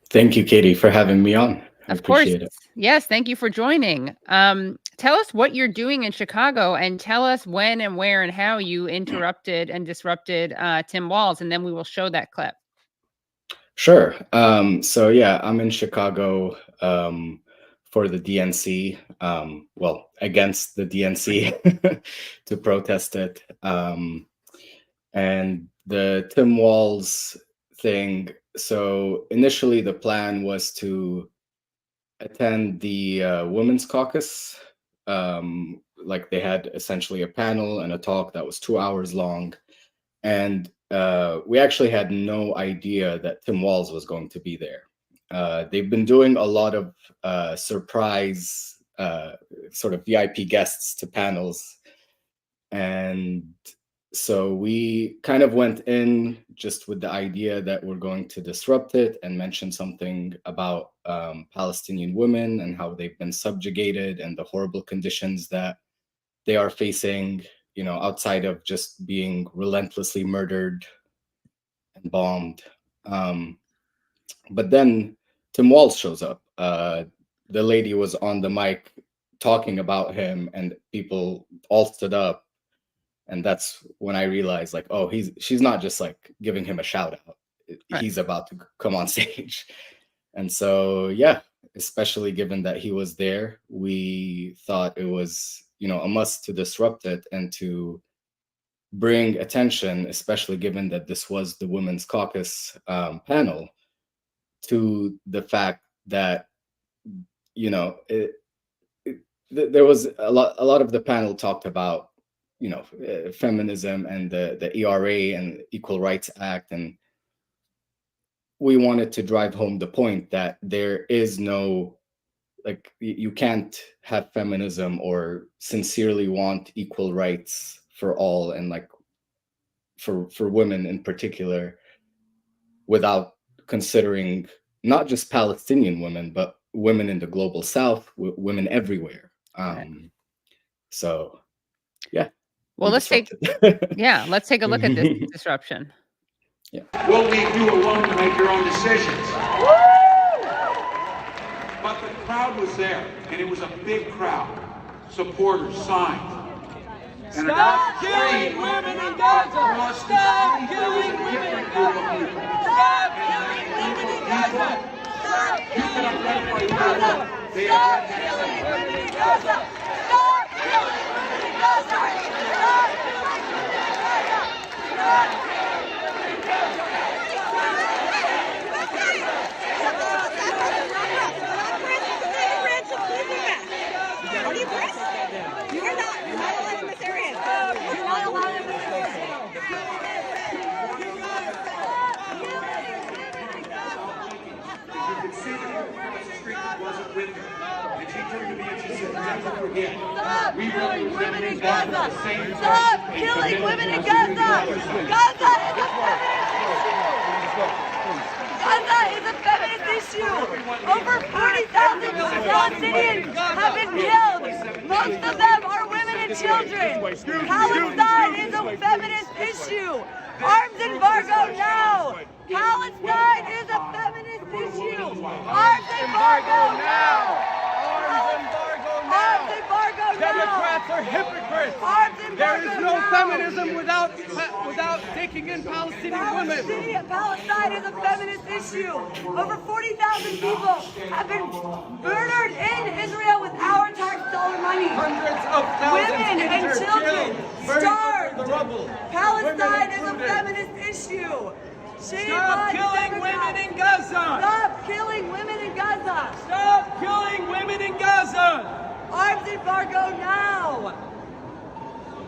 Thank you, Katie, for having me on. I appreciate it. Yes, thank you for joining. Tell us what you're doing in Chicago and tell us when and where and how you interrupted and disrupted Tim Walz, and then we will show that clip. Sure. So yeah, I'm in Chicago for the DNC, well, against the DNC to protest it. And the Tim Walz thing, so initially the plan was to attend the Women's Caucus. Like they had essentially a panel and a talk that was 2 hours long. And we actually had no idea that Tim Walz was going to be there. They've been doing a lot of surprise sort of VIP guests to panels. And so we kind of went in just with the idea that we're going to disrupt it and mention something about Palestinian women and how they've been subjugated and the horrible conditions that they are facing, you know, outside of just being relentlessly murdered and bombed. But then Tim Walz shows up. The lady was on the mic talking about him and people all stood up. And that's when I realized, like, oh, she's not just like giving him a shout out. Right. He's about to come on stage. And so, yeah, especially given that he was there, we thought it was, you know, a must to disrupt it and to bring attention, especially given that this was the Women's Caucus panel, to the fact that, you know, there was a lot of the panel talked about, you know, feminism and the ERA and Equal Rights Act. And we wanted to drive home the point that there is no, like, you can't have feminism or sincerely want equal rights for all and like for women in particular without considering not just Palestinian women, but women in the global South, women everywhere. So, yeah. Well, let's take a look at this disruption. Yeah. We'll leave you alone to make your own decisions. But the crowd was there, and it was a big crowd. Supporters, signs. Stop killing women in Gaza! Stop killing women in Gaza! Stop killing women in Gaza! Stop killing women in Gaza! Stop killing women in Gaza! Stop killing women in Gaza! Stop killing women in Gaza! Stop killing women in Gaza! Are you pressed? You're not allowed in this area. You're not allowed in this area. You can see the woman across the street wasn't with her. And she turned to me and she said, never forget. Stop killing women in Gaza! Stop killing women in Gaza! Gaza is a feminist issue! Gaza is a feminist issue! Over 40,000 Palestinians have been killed! Most of them are women and children. Palestine is a feminist issue. Arms embargo now. Palestine is a feminist issue. Arms embargo now. Arms embargo now. Democrats are hypocrites. Arms embargo There is no now. feminism without taking in Palestinian women. Palestine is a feminist issue. Over 40,000 people have been murdered in Israel with our tax dollar money. Hundreds of thousands Women and injured, children killed, buried starved. under the rubble. Palestine is a Women feminist issue. Shame Stop on killing Democrats. women in Gaza. Stop killing women in Gaza. Stop killing women in Gaza. Arms embargo now.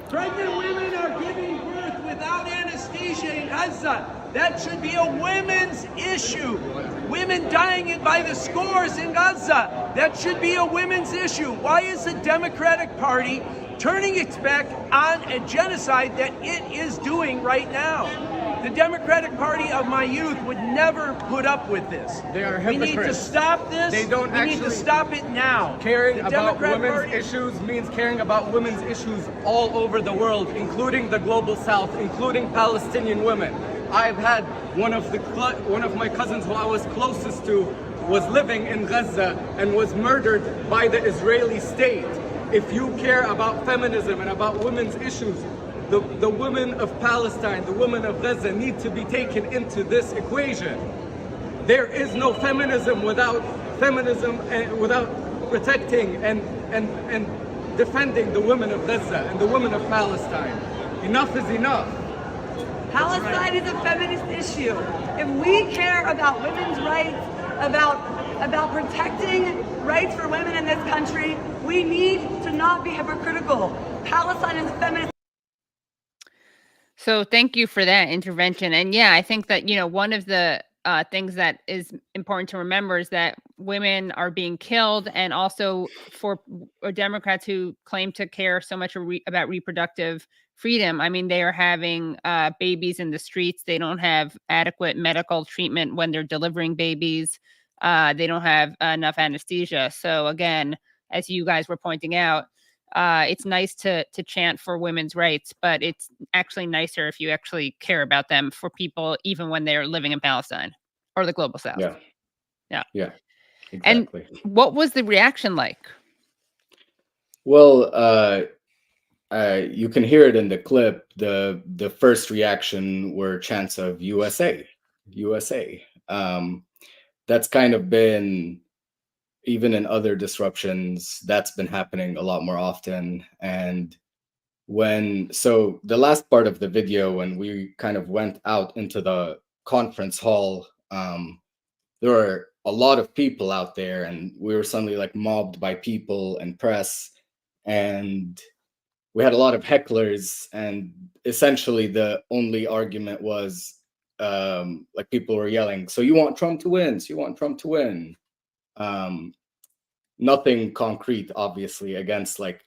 Pregnant women are giving birth without anesthesia in Gaza. That should be a women's issue. Women dying by the scores in Gaza. That should be a women's issue. Why is the Democratic Party turning its back on a genocide that it is doing right now? The Democratic Party of my youth would never put up with this. They are We need to hypocrites. stop this. They don't We need to actually- stop it now. Caring The about Democrat women's Party- issues means caring about women's issues all over the world, including the global south, including Palestinian women. I've had one of my cousins who I was closest to was living in Gaza and was murdered by the Israeli state. If you care about feminism and about women's issues, the women of Palestine, the women of Gaza need to be taken into this equation. There is no feminism without protecting and defending the women of Gaza and the women of Palestine. Enough is enough. Palestine is a feminist issue. If we care about women's rights, about protecting rights for women in this country, we need to not be hypocritical. Palestine is a feminist. So thank you for that intervention. And yeah, I think that, one of the things that is important to remember is that women are being killed, and also for Democrats who claim to care so much about reproductive freedom. I mean, they are having babies in the streets. They don't have adequate medical treatment when they're delivering babies. They don't have enough anesthesia. So again, as you guys were pointing out, it's nice to chant for women's rights, but it's actually nicer if you actually care about them, for people even when they're living in Palestine or the global south. Yeah, exactly. And what was the reaction like? Well, you can hear it in the clip. The first reaction were chants of USA, USA. That's kind of been, even in other disruptions, that's been happening a lot more often. And so the last part of the video, when we kind of went out into the conference hall, there were a lot of people out there, and we were suddenly like mobbed by people and press, and we had a lot of hecklers, and essentially the only argument was like people were yelling, "So you want Trump to win? So you want Trump to win?" Nothing concrete, obviously, against like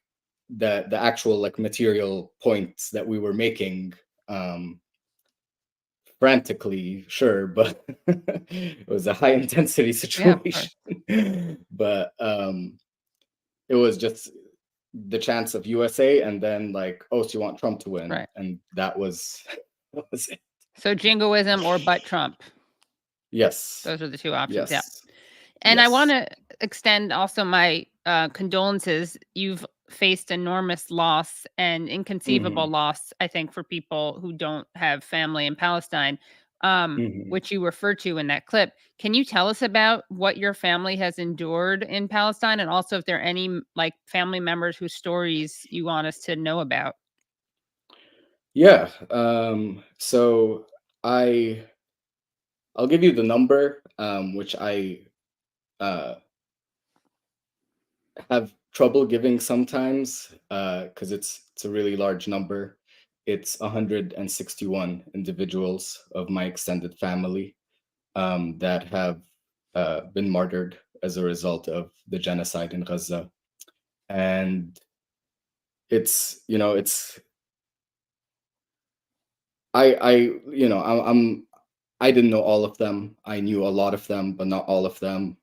the actual like material points that we were making. Frantically, sure, but it was a high intensity situation. But it was just the chance of USA, and then like, "Oh, so you want Trump to win?" Right. And that was it. So jingoism or butt Trump. Yes. Those are the two options. Yes. Yeah. And I Yes. want to extend also my condolences. You've faced enormous loss and inconceivable loss, I think, for people who don't have family in Palestine, which you referred to in that clip. Can you tell us about what your family has endured in Palestine, and also if there are any like family members whose stories you want us to know about? Yeah. So I'll give you the number, which I have trouble giving sometimes, because it's a really large number. It's 161 individuals of my extended family that have been martyred as a result of the genocide in Gaza. And it's, I didn't know all of them. I knew a lot of them, but not all of them.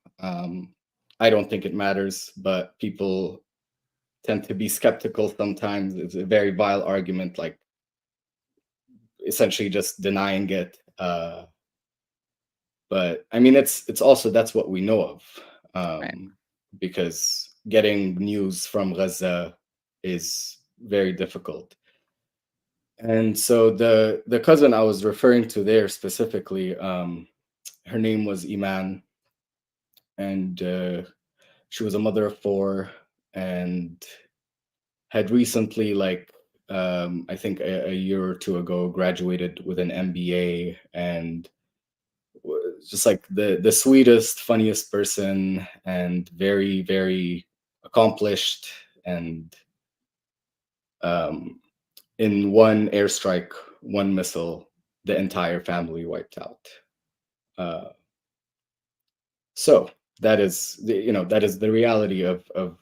I don't think it matters, but people tend to be skeptical sometimes. It's a very vile argument, like essentially just denying it. But I mean, it's also, that's what we know of, Right. because getting news from Gaza is very difficult. And so the cousin I was referring to there specifically, her name was Iman, and she was a mother of 4 and had recently, like, I think a year or 2 ago, graduated with an MBA, and was just like the sweetest, funniest person, and very, very accomplished. And in one airstrike, one missile, the entire family wiped out. So that is that is the reality of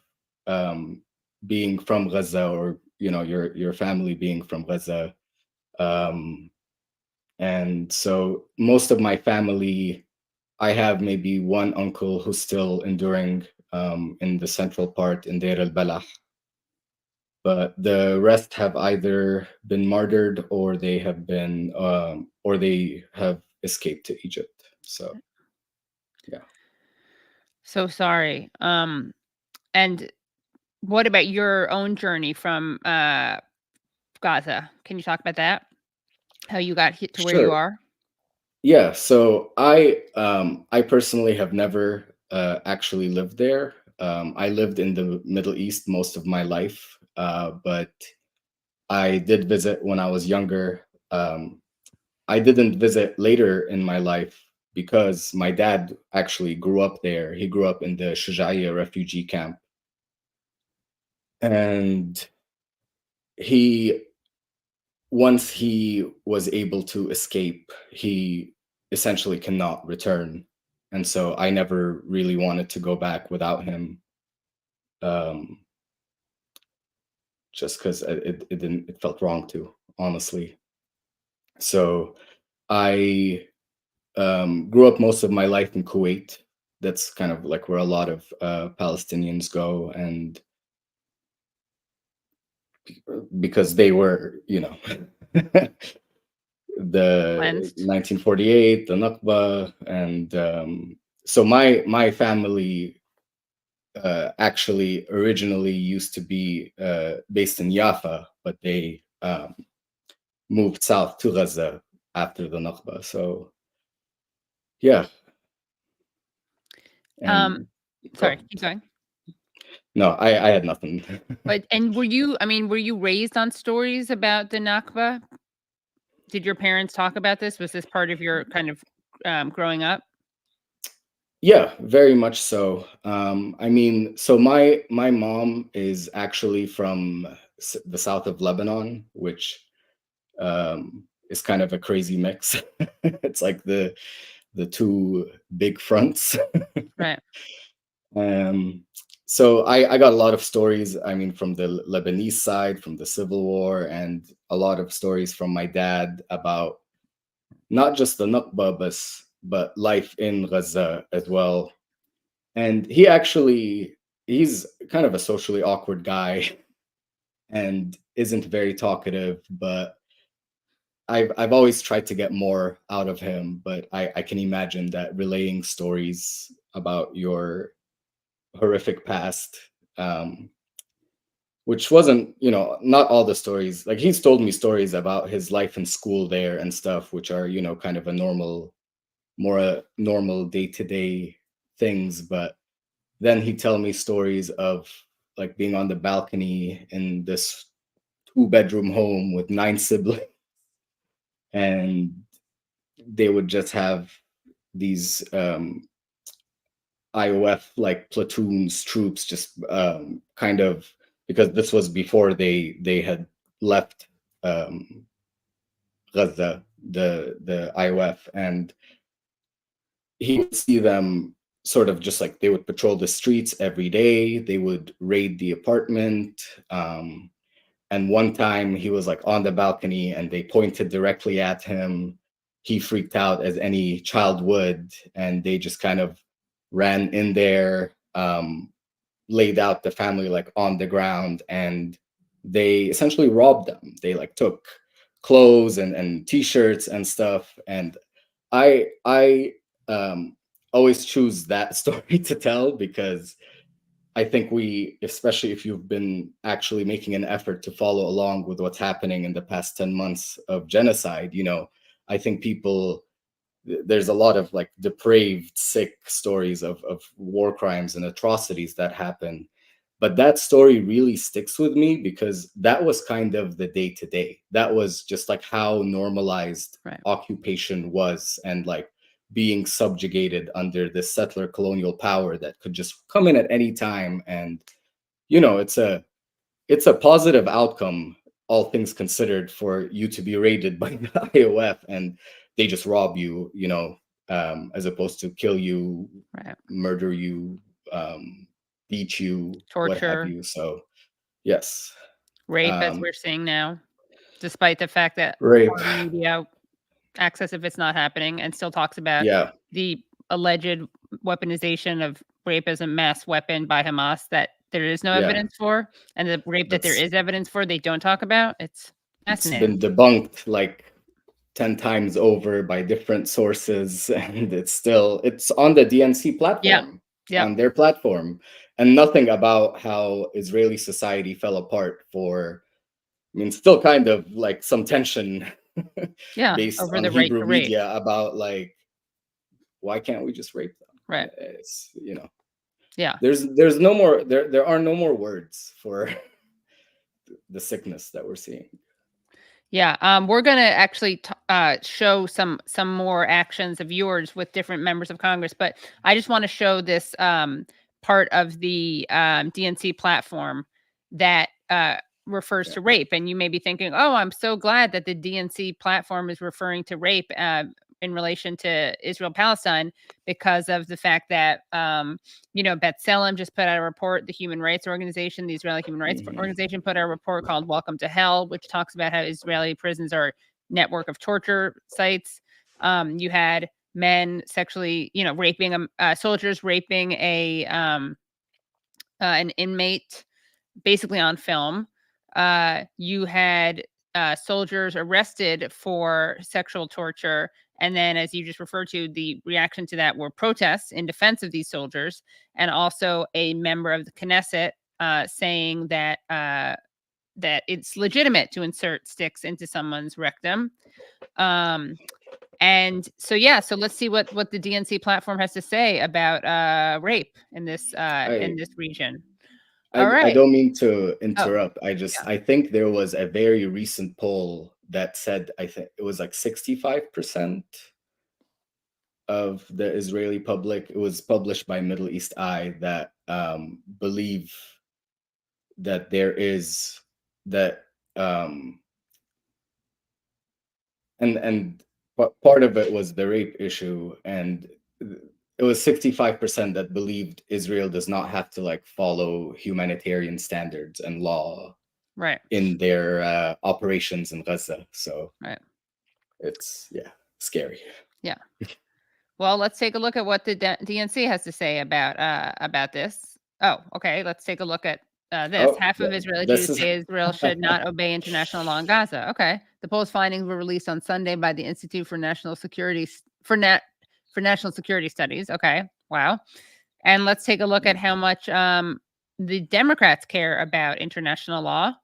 being from Gaza, or your family being from Gaza. And so most of my family, I have maybe one uncle who's still enduring in the central part in Deir al-Balah, but the rest have either been martyred, or they have been or they have escaped to Egypt. So yeah. So sorry. And what about your own journey from Gaza? Can you talk about that? How you got hit to where you Sure. are? Yeah, so I personally have never actually lived there. I lived in the Middle East most of my life, but I did visit when I was younger. I didn't visit later in my life because my dad actually grew up there. He grew up in the Shujaiya refugee camp, and once he was able to escape, he essentially cannot return. And so I never really wanted to go back without him, just because it felt wrong to, honestly. So I grew up most of my life in Kuwait. That's kind of like where a lot of Palestinians go, and because they were, the Cleansed. 1948, the Nakba, and so my family actually originally used to be based in Jaffa, but they moved south to Gaza after the Nakba. So yeah. And Sorry, keep going. no, I had nothing. But were you raised on stories about the Nakba? Did your parents talk about this? Was this part of your kind of growing up? Yeah, very much so. I mean, so my mom is actually from the south of Lebanon, which is kind of a crazy mix. It's like the two big fronts. Right. So I got a lot of stories, I mean, from the Lebanese side, from the Civil War, and a lot of stories from my dad about not just the Nakba, but life in Gaza as well. And he's kind of a socially awkward guy and isn't very talkative, but I've always tried to get more out of him. But I can imagine that relaying stories about your horrific past, which wasn't, not all the stories. Like, he's told me stories about his life in school there and stuff, which are, kind of more normal day-to-day things. But then he'd tell me stories of like being on the balcony in this 2-bedroom home with 9 siblings, and they would just have these IOF like platoons, troops, just kind of, because this was before they had left Gaza, the IOF, and he would see them sort of just like, they would patrol the streets every day. They would raid the apartment. And one time he was like on the balcony and they pointed directly at him. He freaked out, as any child would, and they just kind of ran in there, laid out the family like on the ground, and they essentially robbed them. They like took clothes and t-shirts and stuff. And I always choose that story to tell, because I think we, especially if you've been actually making an effort to follow along with what's happening in the past 10 months of genocide, you know, I think there's a lot of like depraved, sick stories of war crimes and atrocities that happen. But that story really sticks with me because that was kind of the day to day. That was just like how normalized occupation was, and like being subjugated under this settler colonial power that could just come in at any time. And, you know, it's a positive outcome, all things considered, for you to be raided by the IOF and they just rob you, you know, as opposed to kill you, murder you, beat you, torture, what have you. So yes, rape, as we're seeing now, despite the fact that rape media access if it's not happening, and still talks about the alleged weaponization of rape as a mass weapon by Hamas that there is no evidence for, and the rape that there is evidence for they don't talk about. It's fascinating. It's been debunked like 10 times over by different sources, and it's on the DNC platform, on their platform, and nothing about how Israeli society fell apart for, I mean, still kind of like some tension based over on the Hebrew media about like, why can't we just rape them? Right. It's, you know, there's no more, there are no more words for the sickness that we're seeing. We're going to actually show some more actions of yours with different members of Congress, but I just want to show this part of the DNC platform that refers to rape. And you may be thinking, oh, I'm so glad that the DNC platform is referring to rape in relation to Israel Palestine, because of the fact that, you know, B'Tselem just put out a report, the human rights organization, the Israeli human rights organization put out a report called Welcome to Hell, which talks about how Israeli prisons are a network of torture sites. You had men sexually, you know, raping soldiers raping an inmate basically on film. You had soldiers arrested for sexual torture. And then, as you just referred to, the reaction to that were protests in defense of these soldiers, and also a member of the Knesset saying that that it's legitimate to insert sticks into someone's rectum. And so, so let's see what the DNC platform has to say about rape in this region. I don't mean to interrupt. I think there was a very recent poll that said, I think it was like 65% of the Israeli public, it was published by Middle East Eye, that believe that there is that and part of it was the rape issue, and it was 65% that believed Israel does not have to like follow humanitarian standards and law in their operations in Gaza. So it's scary. Well, let's take a look at what the DNC has to say about this. Oh, okay. Let's take a look at this. Half of Israeli Jews say Israel should not obey international law in Gaza. Okay. The poll's findings were released on Sunday by the Institute for National Security National Security Studies. Okay. Wow. And let's take a look at how much the Democrats care about international law.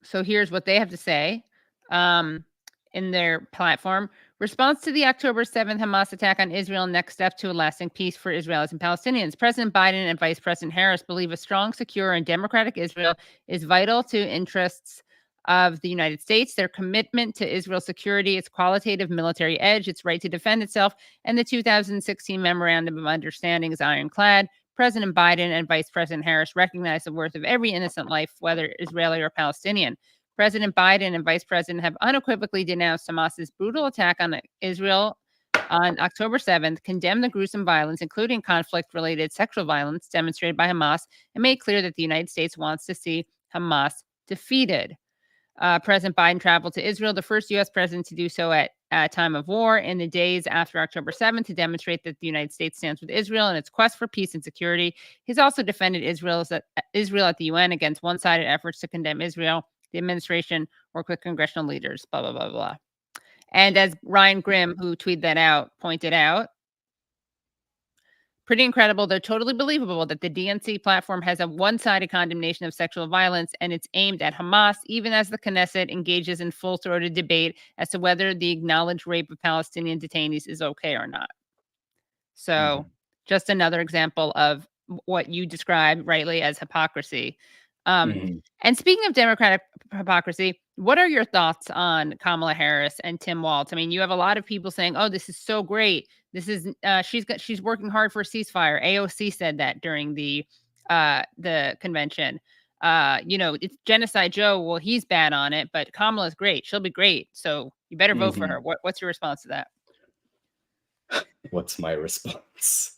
So here's what they have to say in their platform. Response to the October 7th Hamas attack on Israel, next step to a lasting peace for Israelis and Palestinians. President Biden and Vice President Harris believe a strong, secure, and democratic Israel is vital to interests of the United States. Their commitment to Israel's security, its qualitative military edge, its right to defend itself, and the 2016 Memorandum of Understanding is ironclad. President Biden and Vice President Harris recognize the worth of every innocent life, whether Israeli or Palestinian. President Biden and Vice President have unequivocally denounced Hamas's brutal attack on Israel on October 7th, condemned the gruesome violence, including conflict-related sexual violence demonstrated by Hamas, and made clear that the United States wants to see Hamas defeated. President Biden traveled to Israel, the first U.S. president to do so at a time of war, in the days after October 7th, to demonstrate that the United States stands with Israel in its quest for peace and security. He's also defended Israel at the UN against one-sided efforts to condemn Israel. The administration worked with congressional leaders, blah, blah, blah, blah. And as Ryan Grimm, who tweeted that out, pointed out, pretty incredible, though totally believable, that the DNC platform has a one-sided condemnation of sexual violence, and it's aimed at Hamas, even as the Knesset engages in full-throated debate as to whether the acknowledged rape of Palestinian detainees is okay or not. So just another example of what you described rightly as hypocrisy. And speaking of Democratic hypocrisy, what are your thoughts on Kamala Harris and Tim Walz? I mean, you have a lot of people saying, "Oh, this is so great. This is she's working hard for a ceasefire." AOC said that during the convention. It's Genocide Joe. Well, he's bad on it, but Kamala's great. She'll be great. So you better vote for her. What's your response to that? What's my response?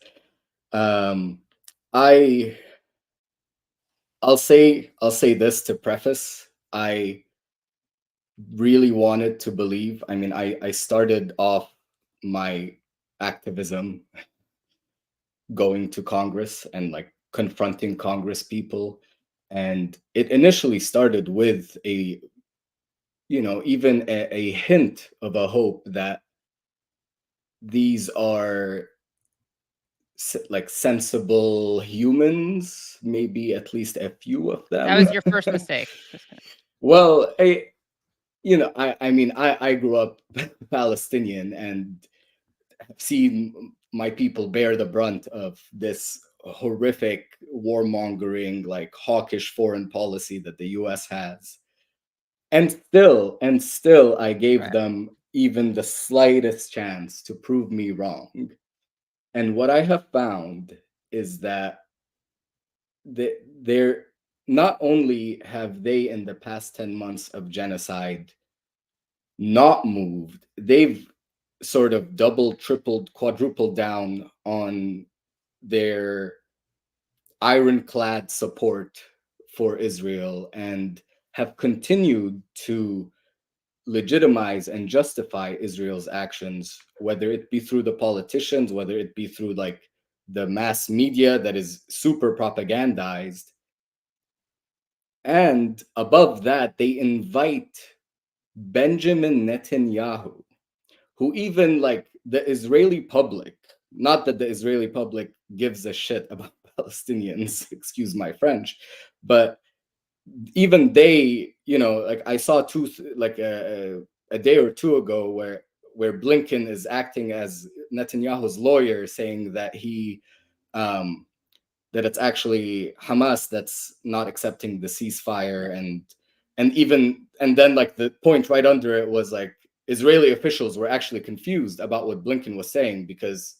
I'll say this to preface. I really wanted to believe. I mean, I started off my activism going to Congress and like confronting Congress people. And it initially started with even a hint of a hope that these are like sensible humans, maybe at least a few of them. That was your first mistake. Well, I grew up Palestinian and have seen my people bear the brunt of this horrific warmongering, like hawkish foreign policy that the US has. And still I gave them even the slightest chance to prove me wrong. And what I have found is that they're not only have they in the past 10 months of genocide not moved, they've sort of doubled, tripled, quadrupled down on their ironclad support for Israel and have continued to legitimize and justify Israel's actions, whether it be through the politicians, whether it be through like the mass media that is super propagandized. And above that, they invite Benjamin Netanyahu, who even like the Israeli public, not that the Israeli public gives a shit about Palestinians, excuse my French, but even they, like I saw a day or two ago where Blinken is acting as Netanyahu's lawyer, saying that that it's actually Hamas that's not accepting the ceasefire, and then like the point right under it was like Israeli officials were actually confused about what Blinken was saying, because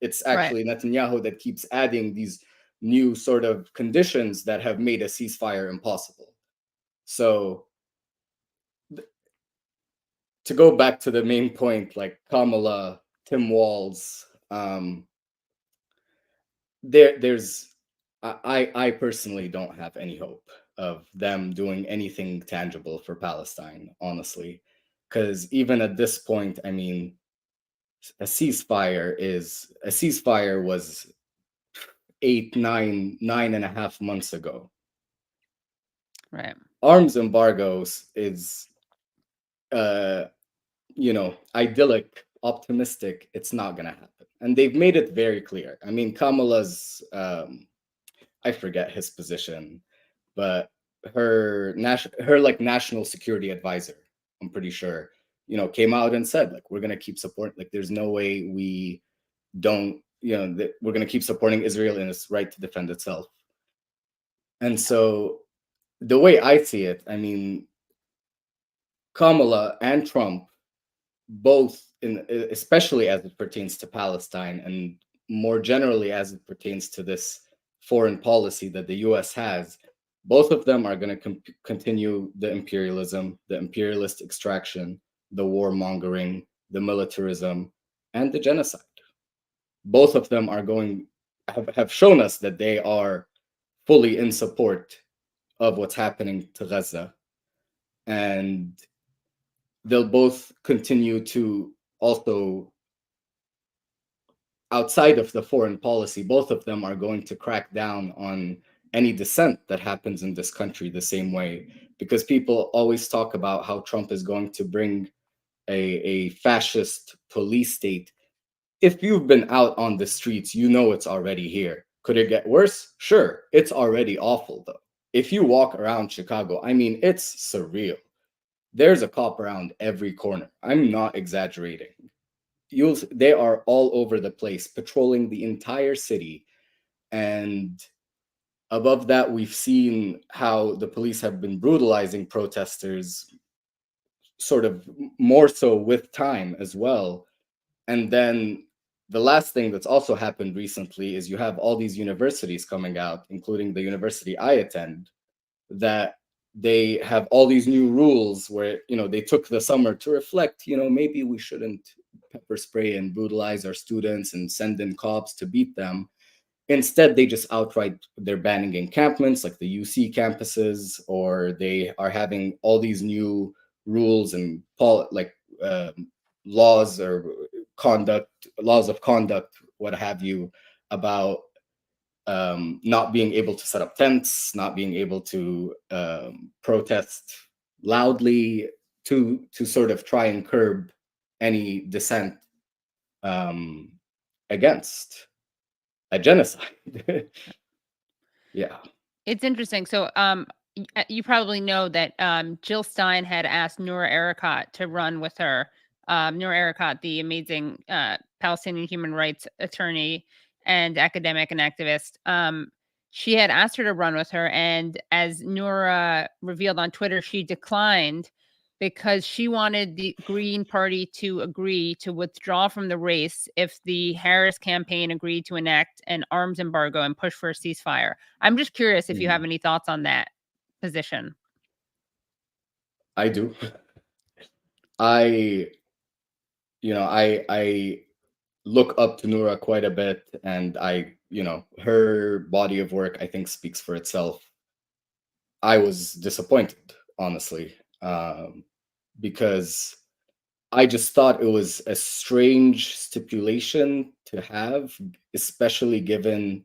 it's actually Netanyahu that keeps adding these new sort of conditions that have made a ceasefire impossible. So to go back to the main point, like Kamala, Tim Walz, I personally don't have any hope of them doing anything tangible for Palestine, honestly, because even at this point, I mean, a ceasefire was 9.5 months ago. Right. Arms embargoes is, idyllic, optimistic. It's not going to happen. And they've made it very clear. I mean, Kamala's, I forget his position, but her national security advisor, I'm pretty sure, came out and said, like, we're going to keep supporting, like, there's no way we don't, that we're going to keep supporting Israel in its right to defend itself. And so the way I see it, I mean, Kamala and Trump, both especially as it pertains to Palestine and more generally as it pertains to this foreign policy that the US has, both of them are going to continue the imperialism, the imperialist extraction, the warmongering, the militarism, and the genocide. Both of them are have shown us that they are fully in support of what's happening to Gaza. and they'll both continue to also, outside of the foreign policy, both of them are going to crack down on any dissent that happens in this country the same way, because people always talk about how Trump is going to bring a fascist police state. If you've been out on the streets, you know it's already here. Could it get worse? Sure, it's already awful though. If you walk around Chicago, I mean, it's surreal. There's a cop around every corner. I'm not exaggerating. They are all over the place, patrolling the entire city. And above that, we've seen how the police have been brutalizing protesters, sort of more so with time as well. And then the last thing that's also happened recently is you have all these universities coming out, including the university I attend, that they have all these new rules where, they took the summer to reflect, maybe we shouldn't pepper spray and brutalize our students and send in cops to beat them. Instead, they just outright, they're banning encampments like the UC campuses, or they are having all these new rules and laws or laws of conduct, what have you, about not being able to set up tents, not being able to protest loudly, to sort of try and curb any dissent against a genocide. Yeah. It's interesting. So you probably know that Jill Stein had asked Noura Erakat to run with her. Noura Erakat, the amazing Palestinian human rights attorney and academic and activist. She had asked her to run with her, and as Noura revealed on Twitter, she declined because she wanted the Green Party to agree to withdraw from the race if the Harris campaign agreed to enact an arms embargo and push for a ceasefire. I'm just curious if you have any thoughts on that position. I do. I look up to Noura quite a bit, and her body of work, I think, speaks for itself. I was disappointed, honestly, because I just thought it was a strange stipulation to have, especially given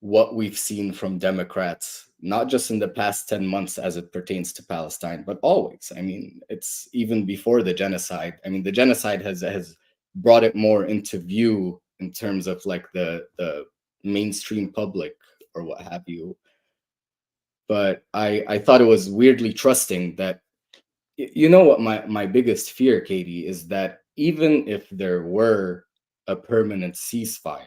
what we've seen from Democrats, not just in the past 10 months as it pertains to Palestine, but always. I mean, it's even before the genocide. I mean, the genocide has brought it more into view in terms of like the mainstream public or what have you. But I thought it was weirdly trusting that, what my biggest fear, Katie, is that even if there were a permanent ceasefire,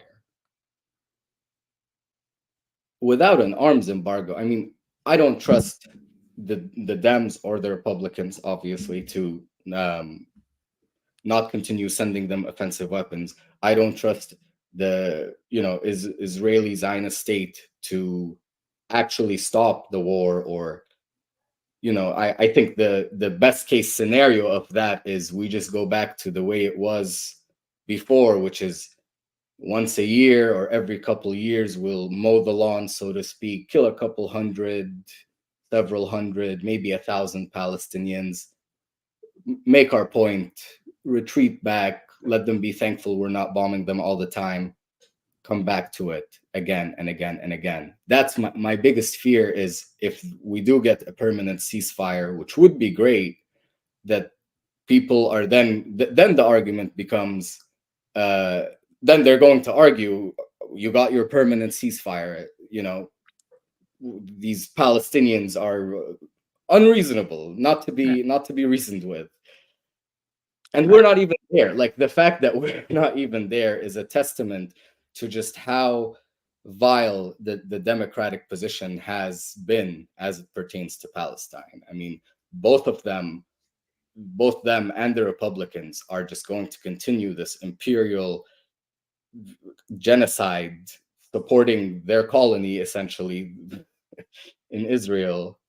without an arms embargo, I mean, I don't trust the Dems or the Republicans, obviously, to not continue sending them offensive weapons. I don't trust the Israeli Zionist state to actually stop the war, or I think the best case scenario of that is we just go back to the way it was before, which is once a year or every couple of years, we'll mow the lawn, so to speak, kill a couple hundred, several hundred, maybe 1,000 Palestinians, make our point, retreat back, let them be thankful we're not bombing them all the time, come back to it again and again and again. That's my biggest fear, is if we do get a permanent ceasefire, which would be great, that people are then the argument becomes, then they're going to argue, you got your permanent ceasefire, these Palestinians are unreasonable, not to be reasoned with. And we're not even there. Like, the fact that we're not even there is a testament to just how vile the Democratic position has been as it pertains to Palestine. I mean, both them and the Republicans are just going to continue this imperial genocide, supporting their colony essentially in Israel,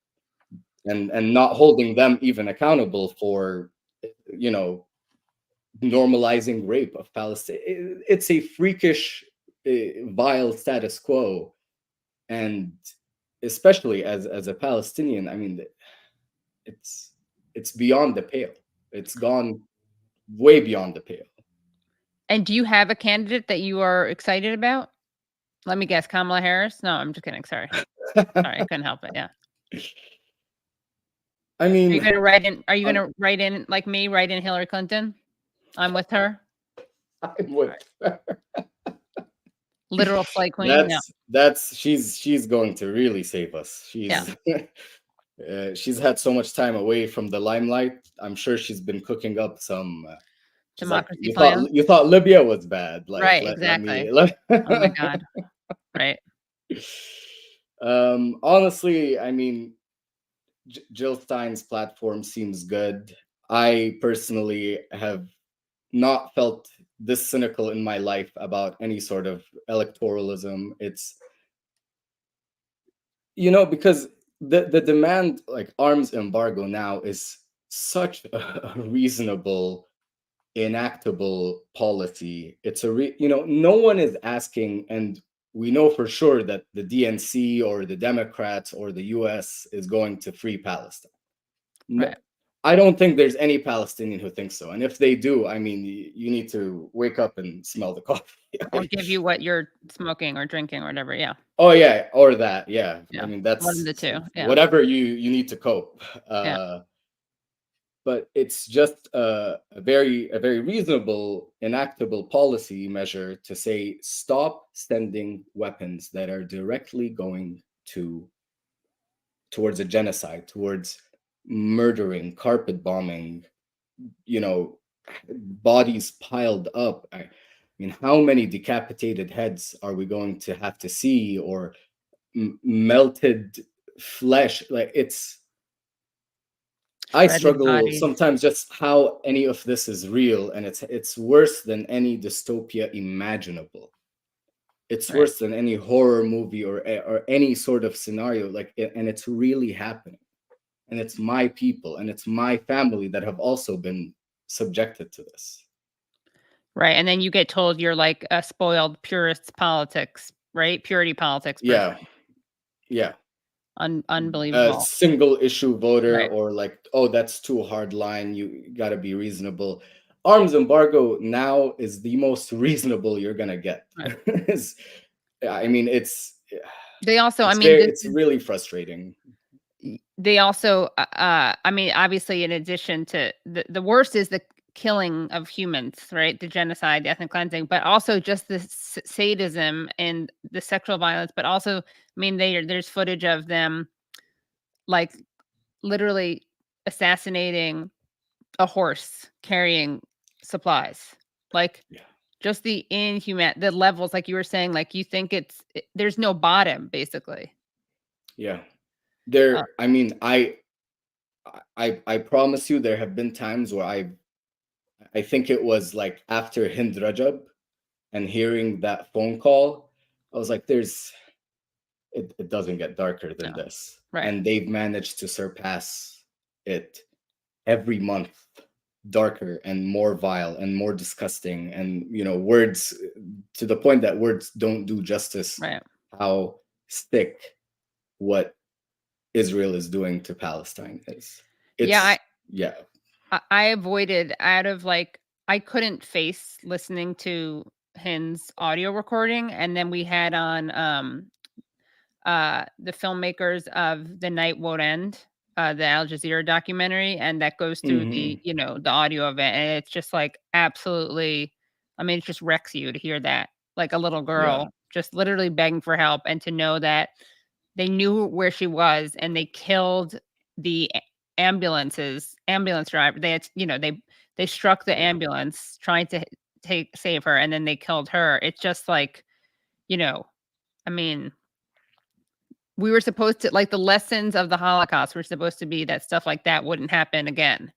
and not holding them even accountable for normalizing rape of Palestine. It's a freakish, vile status quo, and especially as a Palestinian, I mean, it's beyond the pale. It's gone way beyond the pale. And do you have a candidate that you are excited about? Let me guess, Kamala Harris? No, I'm just kidding. Sorry. Sorry, I couldn't help it. Yeah. I Are you mean, gonna write in? Are you gonna write in like me? Write in Hillary Clinton. I'm with her. I'm with her. Literal slay queen. She's going to really save us. She's had so much time away from the limelight. I'm sure she's been cooking up some Democracy like, plan. you thought Libya was bad, like, right? Exactly. Oh my God. Right. Honestly, I mean, Jill Stein's platform seems good. I personally have not felt this cynical in my life about any sort of electoralism. It's, because the demand, like arms embargo now, is such a reasonable, enactable policy. It's no one is asking, and we know for sure that the DNC or the Democrats or the US is going to free Palestine. No, Right. I don't think there's any Palestinian who thinks so. And if they do, I mean, you need to wake up and smell the coffee. Or give you what you're smoking or drinking or whatever. Yeah. Oh yeah, or that. Yeah. Yeah. I mean, that's one of the two. Yeah. whatever you need to cope. Yeah. But it's just a very reasonable, enactable policy measure to say, stop sending weapons that are directly going towards a genocide, towards murdering, carpet bombing, bodies piled up. I mean, how many decapitated heads are we going to have to see, or melted flesh? Like, I struggle bodies. sometimes just how any of this is real, and it's worse than any dystopia imaginable. It's Right. worse than any horror movie or any sort of scenario, and it's really happening. And it's my people and it's my family that have also been subjected to this. Right. And then you get told you're like a spoiled purist politics, right? Purity politics. Yeah. person. Yeah. Unbelievable. A single issue voter, Right. or like, oh, that's too hard line. You got to be reasonable. Arms embargo now is the most reasonable you're going to get. Right. I mean, it's really frustrating. They also, I mean, obviously, in addition to the worst is the killing of humans, right? The genocide, the ethnic cleansing, but also just the sadism and the sexual violence. But also, I mean, there's footage of them, like, literally assassinating a horse carrying supplies, like. Yeah. Just the levels, like you were saying, like you think there's no bottom, basically. Yeah. I mean, I promise you, there have been times where I think it was like after Hind Rajab and hearing that phone call, I was like, it doesn't get darker than this. Right. And they've managed to surpass it every month, darker and more vile and more disgusting, and words, to the point that words don't do justice. Right. How sick what Israel is doing to Palestine is. I avoided, out of like, I couldn't face listening to Hind's audio recording, and then we had on the filmmakers of The Night Won't End, the Al Jazeera documentary, and that goes through the audio of it, and it's just like absolutely, I mean, it just wrecks you to hear that, like a little girl just literally begging for help, and to know that they knew where she was and they killed the ambulance driver. They had, they struck the ambulance trying to save her, and then they killed her. It's just like, I mean, we were supposed to, like, the lessons of the Holocaust were supposed to be that stuff like that wouldn't happen again.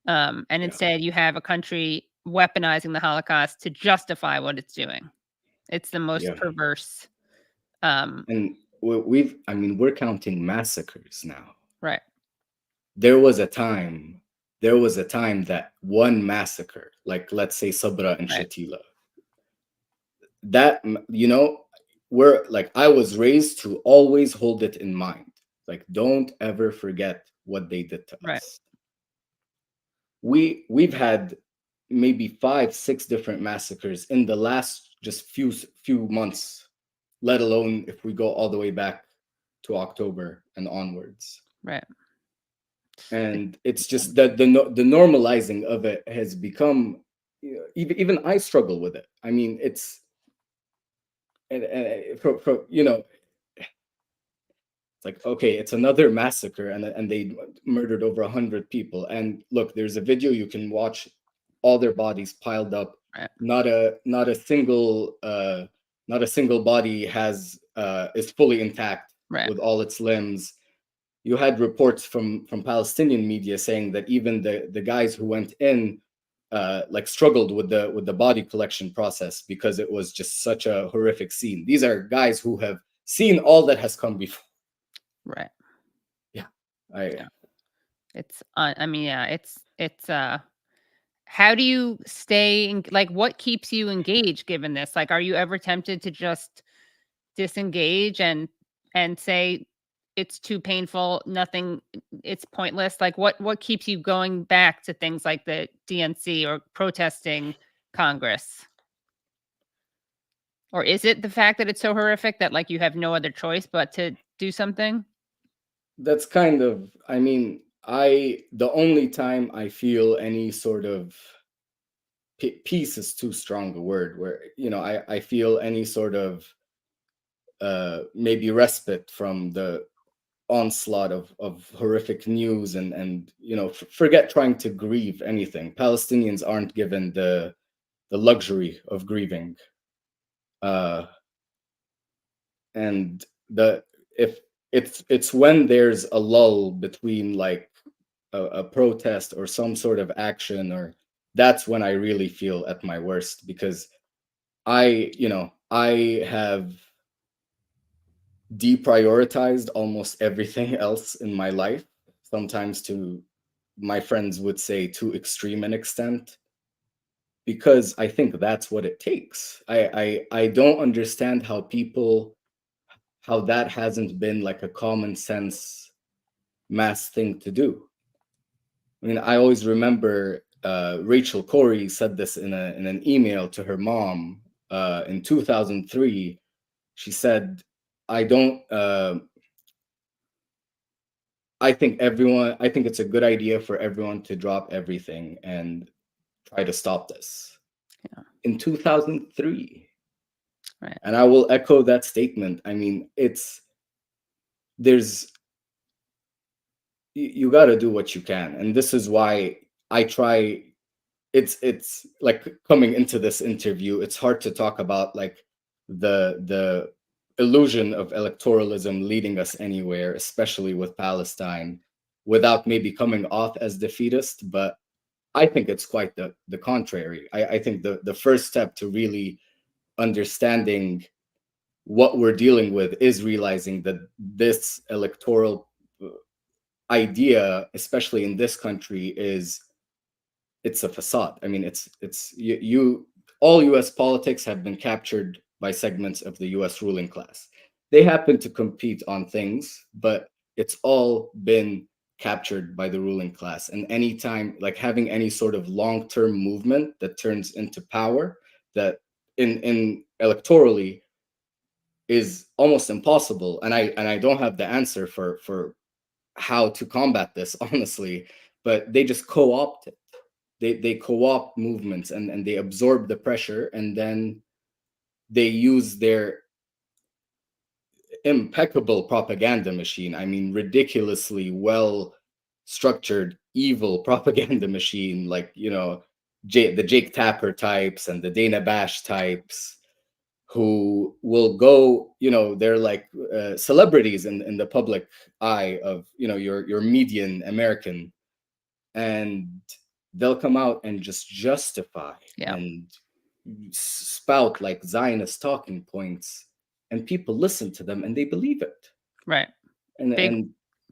And instead you have a country weaponizing the Holocaust to justify what it's doing. It's the most perverse. And we're counting massacres now. Right. There was a time that one massacre, like let's say Sabra and Shatila, that, I was raised to always hold it in mind. Like, don't ever forget what they did to Right. us. We've had maybe 5-6 different massacres in the last just few months, let alone if we go all the way back to October and onwards. Right. And it's just that the normalizing of it has become, even I struggle with it. I mean, it's it's like, okay, it's another massacre, and they murdered over 100 people. And look, there's a video you can watch, all their bodies piled up. Right. Not a single body is fully intact, Right. with all its limbs. You had reports from Palestinian media saying that even the guys who went in like struggled with the body collection process because it was just such a horrific scene. These are guys who have seen all that has come before. Right. Yeah. It's I mean, yeah, it's how do you stay like, what keeps you engaged given this? Like, are you ever tempted to just disengage and say it's too painful, nothing, it's pointless? Like, what keeps you going back to things like the DNC or protesting Congress? Or is it the fact that it's so horrific that like you have no other choice but to do something? That's kind of, I mean, the only time I feel any sort of peace is too strong a word, where I feel any sort of maybe respite from the onslaught of horrific news, and forget trying to grieve anything. Palestinians aren't given the luxury of grieving, and if it's when there's a lull between like a protest or some sort of action, or that's when I really feel at my worst, because I have deprioritized almost everything else in my life, sometimes to, my friends would say, too extreme an extent, because I think that's what it takes. I don't understand how that hasn't been like a common sense mass thing to do. I mean, I always remember Rachel Corrie said this in an email to her mom in 2003. She said, I think it's a good idea for everyone to drop everything and try to stop this. Yeah. In 2003. Right. And I will echo that statement. I mean, you got to do what you can. And this is why I try. It's like, coming into this interview, it's hard to talk about like the illusion of electoralism leading us anywhere, especially with Palestine, without maybe coming off as defeatist. But I think it's quite the contrary. I think the first step to really understanding what we're dealing with is realizing that this electoral idea, especially in this country, it's a facade. I mean, it's all US politics have been captured by segments of the US ruling class. They happen to compete on things, but it's all been captured by the ruling class. And anytime, like, having any sort of long-term movement that turns into power, that in electorally is almost impossible. And I don't have the answer for how to combat this, honestly, but they just co-opt it. They co-opt movements, and they absorb the pressure, and then they use their impeccable propaganda machine. I mean, ridiculously well structured, evil propaganda machine, like, the Jake Tapper types and the Dana Bash types, who will go, they're like celebrities in the public eye of, your median American, and they'll come out and just justify and spout like Zionist talking points, and people listen to them and they believe it. Right. And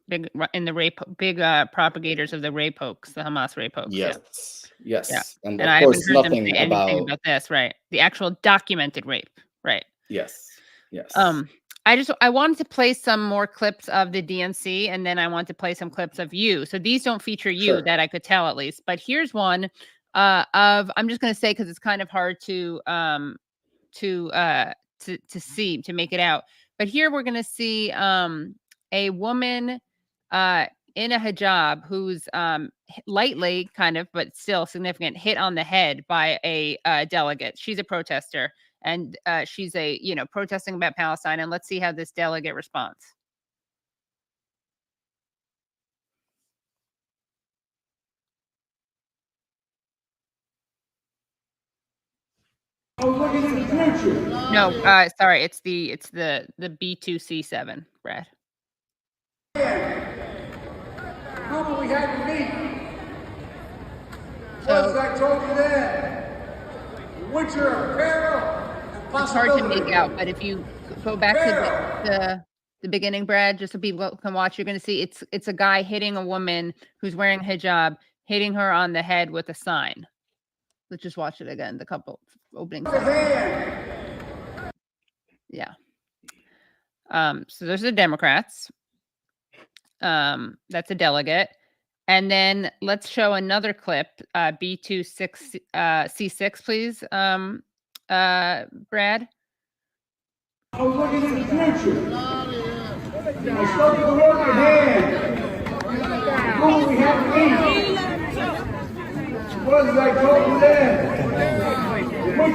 big in the rape, big propagators of the rape hoax, the Hamas rape hoax. Yes. Yeah. And I of haven't course, heard them nothing say anything about this. Right. The actual documented rape. Right. Yes. I wanted to play some more clips of the DNC, and then I want to play some clips of you. So these don't feature you that I could tell at least, but here's one of, I'm just going to say, because it's kind of hard to see, to make it out. But here we're going to see a woman in a hijab who's lightly kind of, but still significant, hit on the head by a delegate. She's a protester, and she's protesting about Palestine. And let's see how this delegate responds. No, sorry, it's the B2C7, Brad. Mama, we had to meet. So, I told you that. Winter apparel. it's hard to make out, but if you go back to the beginning, Brad, just so people can watch, you're going to see it's a guy hitting a woman who's wearing hijab, hitting her on the head with a sign. Let's just watch it again. The couple opening. Yeah. So there's the Democrats. That's a delegate. And then let's show another clip, B26C6, please, Brad. I was looking in the future. I started to rub my hand. Mama, we had to meet. What did I told you then?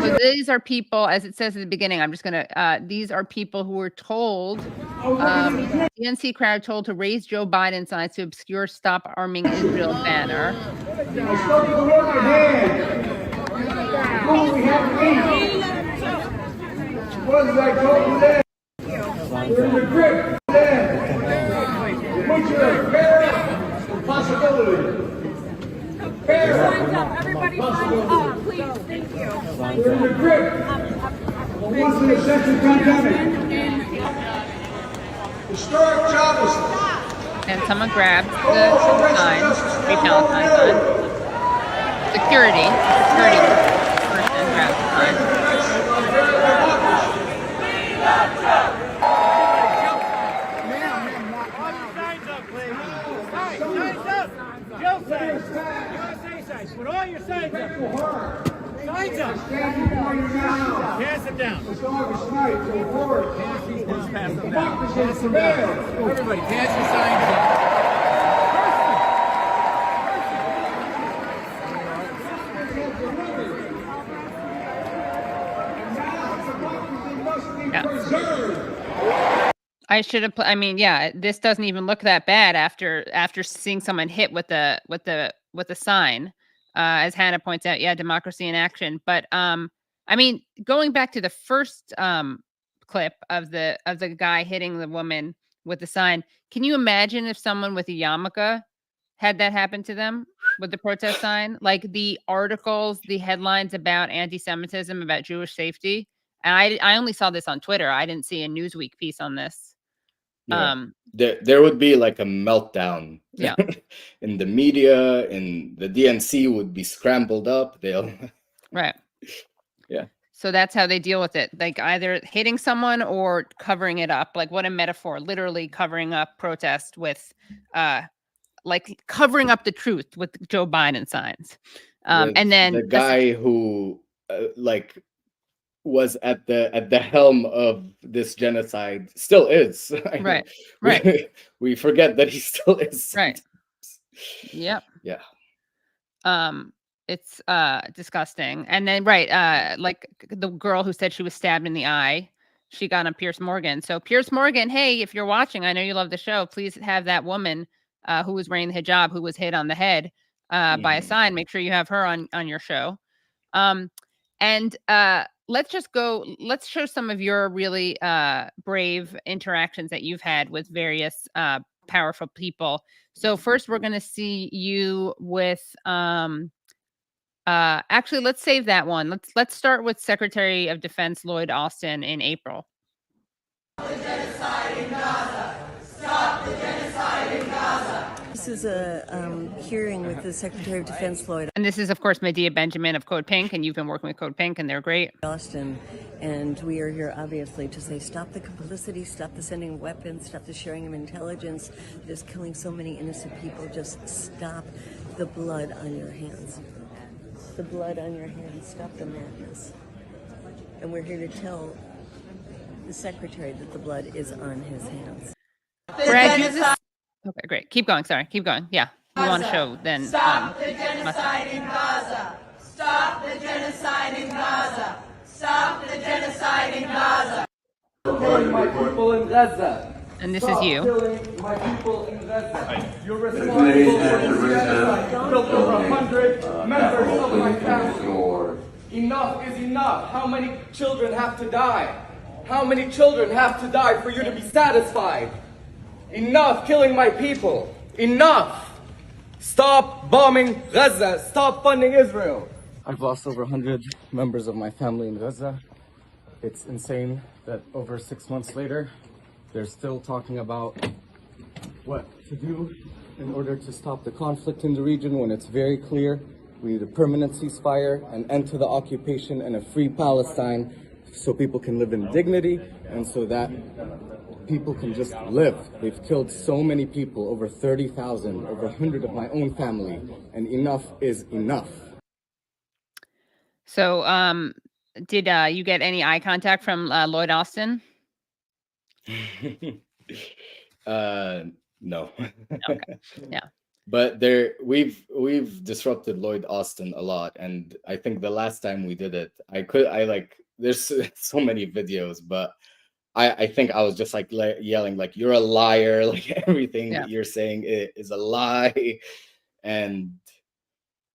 So these are people, as it says at the beginning, I'm just going to, these are people who were told, DNC crowd told to raise Joe Biden signs to obscure Stop Arming Israel banner. I started to rub my hand. Mama, we had to meet. What did I told you then? We're in the grip then. Winter apparel and possibility. Everybody signs up, please. Thank you. We're in the grip. Once in a century pandemic. Historic joblessness. And someone grabs the sign, Free Palestine sign. Security person grabs the sign. Put all your signs up. Signs up. Pass them down. It's August night. Pass them down. Pass them down. Everybody, pass your signs up. Yeah. I should have. I mean, yeah, this doesn't even look that bad after seeing someone hit with a sign. As Hannah points out, yeah, democracy in action. But I mean, going back to the first clip of the guy hitting the woman with the sign, can you imagine if someone with a yarmulke had that happen to them with the protest sign? Like the articles, the headlines about anti-Semitism, about Jewish safety. And I only saw this on Twitter. I didn't see a Newsweek piece on this. Yeah. There would be like a meltdown in the media, and the DNC would be scrambled up. Right. Yeah. So that's how they deal with it. Like either hitting someone or covering it up. Like what a metaphor, literally covering up protest with, like covering up the truth with Joe Biden signs. And then the guy who was at the helm of this genocide still is. Right. We forget that he still is. Right. Yep. Yeah. It's disgusting. And then like the girl who said she was stabbed in the eye, she got on Piers Morgan. So Piers Morgan, hey, if you're watching, I know you love the show, please have that woman who was wearing the hijab, who was hit on the head by a sign. Make sure you have her on your show. And let's show some of your really brave interactions that you've had with various powerful people. So first we're going to see you with actually, let's save that one. Let's start with Secretary of Defense Lloyd Austin in April. Stop the genocide in Gaza. Stop the genocide in Gaza. is a hearing with the Secretary of Defense, Lloyd. And this is, of course, Medea Benjamin of Code Pink, and you've been working with Code Pink, and they're great. Austin, and we are here obviously to say stop the complicity, stop the sending of weapons, stop the sharing of intelligence that is killing so many innocent people. Just stop the blood on your hands. The blood on your hands. Stop the madness. And we're here to tell the Secretary that the blood is on his hands. Brad, use this. Okay, great. Keep going. Sorry, keep going. Yeah, we want to show then. Stop the genocide in Gaza. Stop the genocide in Gaza. Stop the genocide in Gaza. Killing my people in Gaza. And this is you. Killing my people in Gaza. You're responsible for this genocide. Killed over 100 members of my family. Enough is enough. How many children have to die? How many children have to die for you to be satisfied? Enough killing my people. Enough. Stop bombing Gaza. Stop funding Israel. I've lost over 100 members of my family in Gaza. It's insane that over 6 months later, they're still talking about what to do in order to stop the conflict in the region when it's very clear we need a permanent ceasefire, an end to the occupation, and a free Palestine so people can live in dignity and so that people can just live. They've killed so many people, over 30,000, over 100 of my own family, and enough is enough. So, did you get any eye contact from Lloyd Austin? No. Okay. Yeah. But we've disrupted Lloyd Austin a lot, and I think the last time we did it, there's so many videos, but I think I was just like yelling like you're a liar, like everything that you're saying is a lie. And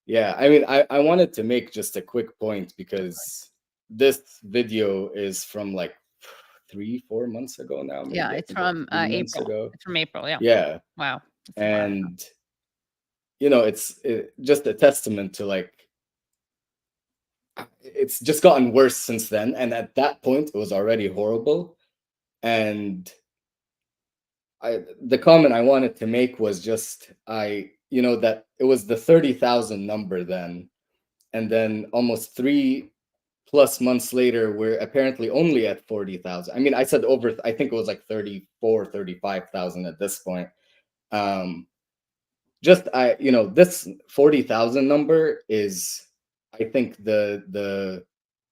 yeah, I mean I wanted to make just a quick point because this video is from like 3-4 months ago now. Maybe. Yeah, it's from April. It's from April, yeah. Yeah. Wow. And you know, it's just a testament to like it's just gotten worse since then, and at that point it was already horrible. And the comment I wanted to make was just that it was the 30,000 number then, and then almost 3+ months later we're apparently only at 40,000. I mean, I said over, I think it was like 34, 35,000 at this point. This 40,000 number is, I think, the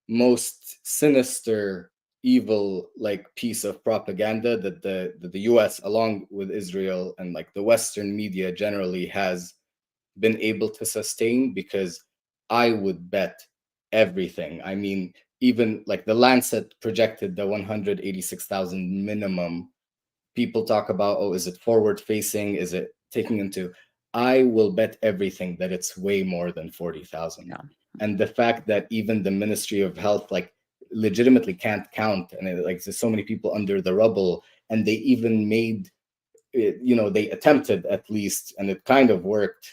most sinister, evil like piece of propaganda that the US, along with Israel and like the Western media generally, has been able to sustain, because I would bet everything. I mean, even like the Lancet projected the 186,000 minimum. People talk about, oh, is it forward facing? Is it taking into? I will bet everything that it's way more than 40,000. Yeah. And the fact that even the Ministry of Health like legitimately can't count, and there's so many people under the rubble, and they even made it, they attempted at least, and it kind of worked,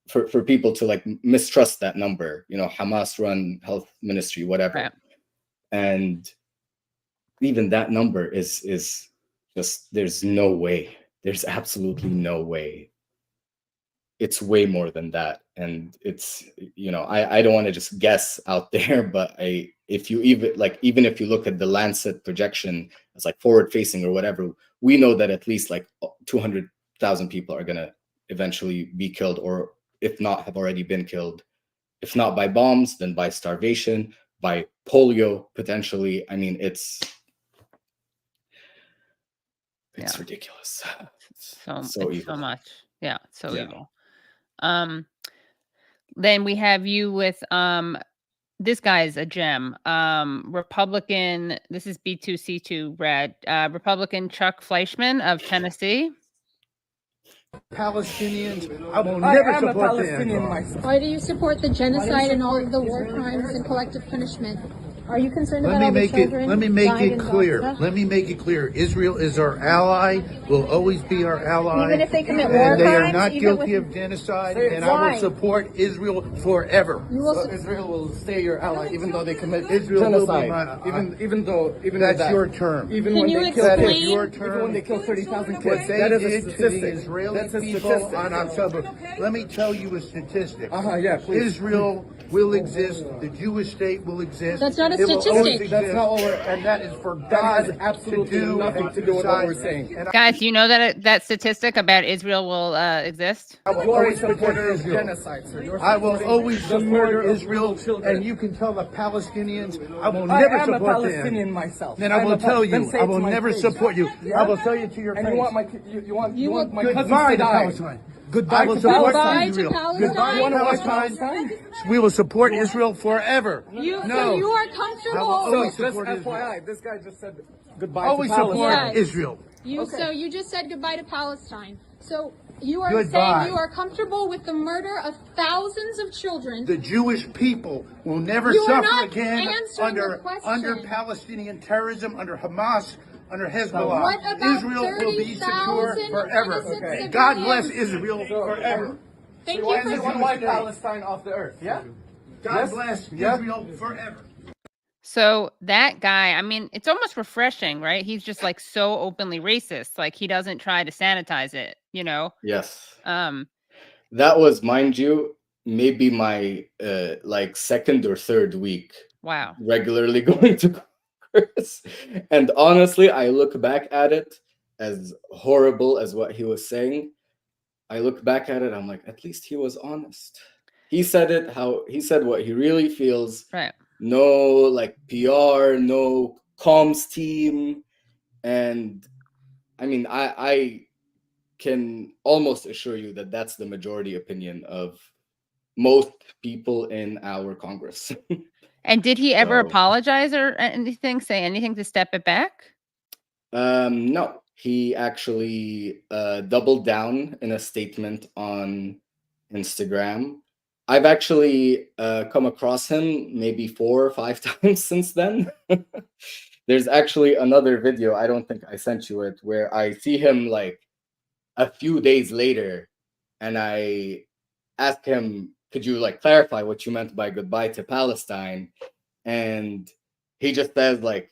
for people to like mistrust that number, Hamas run health ministry, whatever. Right. And even that number is just, there's no way. There's absolutely no way. It's way more than that. And it's, I don't want to just guess out there, but even if you look at the Lancet projection as like forward facing or whatever, we know that at least like 200,000 people are going to eventually be killed, or if not, have already been killed. If not by bombs, then by starvation, by polio, potentially. I mean, it's ridiculous. So evil. So much. Yeah, so Yeah. evil. Then we have you with this guy is a gem. Republican, this is B2C2 Brad. Republican Chuck Fleischmann of Tennessee. Palestinians, I will never support them. Why do you support the genocide and all of the war crimes and collective punishment? Are you concerned Let about me all the make it. children? Let me make dying it in clear. Gaza? Let me make it clear. Israel is our ally. Will always be our ally. Even if they commit war and they crimes, are not even guilty with- of genocide. Say it. And I Why? will support Israel forever. You will. Israel will stay your ally even though they commit Israel will be genocide. my- Even That's that, your term. Even Can when you they kill That is explain- your even term. when they kill 30,000 What kids, they that is a did to the statistic. Israeli That's a people statistic. on October. Let me tell you a statistic. Yeah, please. Israel will exist. The Jewish state will exist. That's not a It will always statistic. exist, That's not what we're- and that is for That God has absolutely to do nothing and to do with what we're decide. saying. And Guys, do you know that that statistic about Israel will exist? I will You are a always support supporter of Israel. genocide, sir. You're I will supporting always the murder support of Israel, little children. and you can tell the Palestinians I will I never am a support Palestinian them. myself. Then I'm I will a tell then you, say I it to will my never face. support you. Yeah? I will tell you to your And face. you want my my cousins Goodbye to to die. Palestine. Goodbye I will to support Palestine. Israel. Goodbye to Goodbye to Palestine. Palestine. We will support Israel forever. So No. you are I will comfortable. always Just support Israel. FYI, this guy just said goodbye Always to support Palestine. Yes. Israel. So you just said goodbye to Palestine. So you are Goodbye. saying you are comfortable with the murder of thousands of children. The Jewish people will never You are suffer not again answering the question. under Palestinian terrorism, under Hamas, under Hezbollah. What about Israel will be secure 30,000 forever. innocent God civilians? bless Israel forever. Thank You you want for to wipe Palestine off the earth, yeah? God Yes? bless Yeah. Israel forever. So that guy, I mean, it's almost refreshing, right? He's just like so openly racist. Like he doesn't try to sanitize it, you know? Yes. Um, That was, mind you, maybe my like second or third week wow. regularly going to Congress. And honestly, I look back at it, as horrible as what he was saying. I look back at it, I'm like, at least he was honest. He said it how he said what he really feels. Right. No like PR, no comms team. And I mean, I can almost assure you that that's the majority opinion of most people in our Congress. And did he ever So- apologize or anything, say anything to step it back? No, he actually doubled down in a statement on Instagram. I've actually come across him maybe 4 or 5 times since then. There's actually another video, I don't think I sent you it, where I see him like a few days later and I ask him, could you like clarify what you meant by goodbye to Palestine? And he just says like,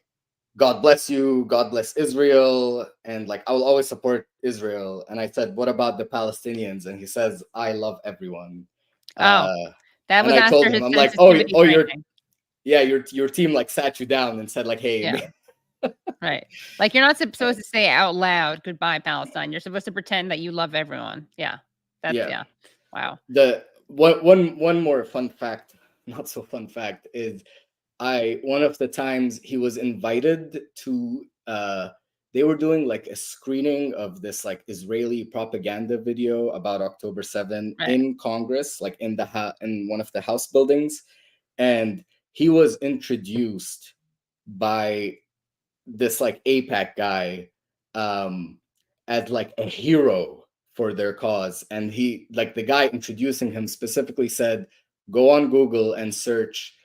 God bless you, God bless Israel, and like I will always support Israel. And I said, what about the Palestinians? And he says, I love everyone. That and was I told after him, his I'm like, sensitivity your training. your team like sat you down and said like, hey, Yeah. Right. Like you're not supposed to say out loud goodbye, Palestine. You're supposed to pretend that you love everyone. Yeah. That's yeah. Wow. The one more fun fact, not so fun fact, is one of the times he was invited to they were doing like a screening of this like Israeli propaganda video about October 7 in Congress, like in in one of the House buildings, and he was introduced by this like APAC guy as like a hero for their cause. And he like the guy introducing him specifically said, go on Google and search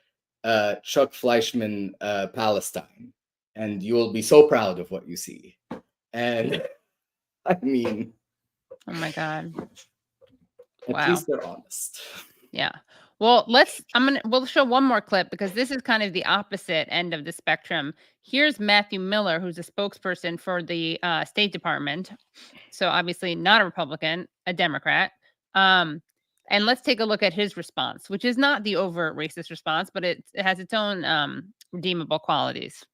Chuck Fleischmann Palestine, and you will be so proud of what you see. And I mean, oh my God. At least they're honest. Yeah. Well, we'll show one more clip because this is kind of the opposite end of the spectrum. Here's Matthew Miller, who's a spokesperson for the State Department. So obviously not a Republican, a Democrat. And let's take a look at his response, which is not the overt racist response, but it has its own redeemable qualities.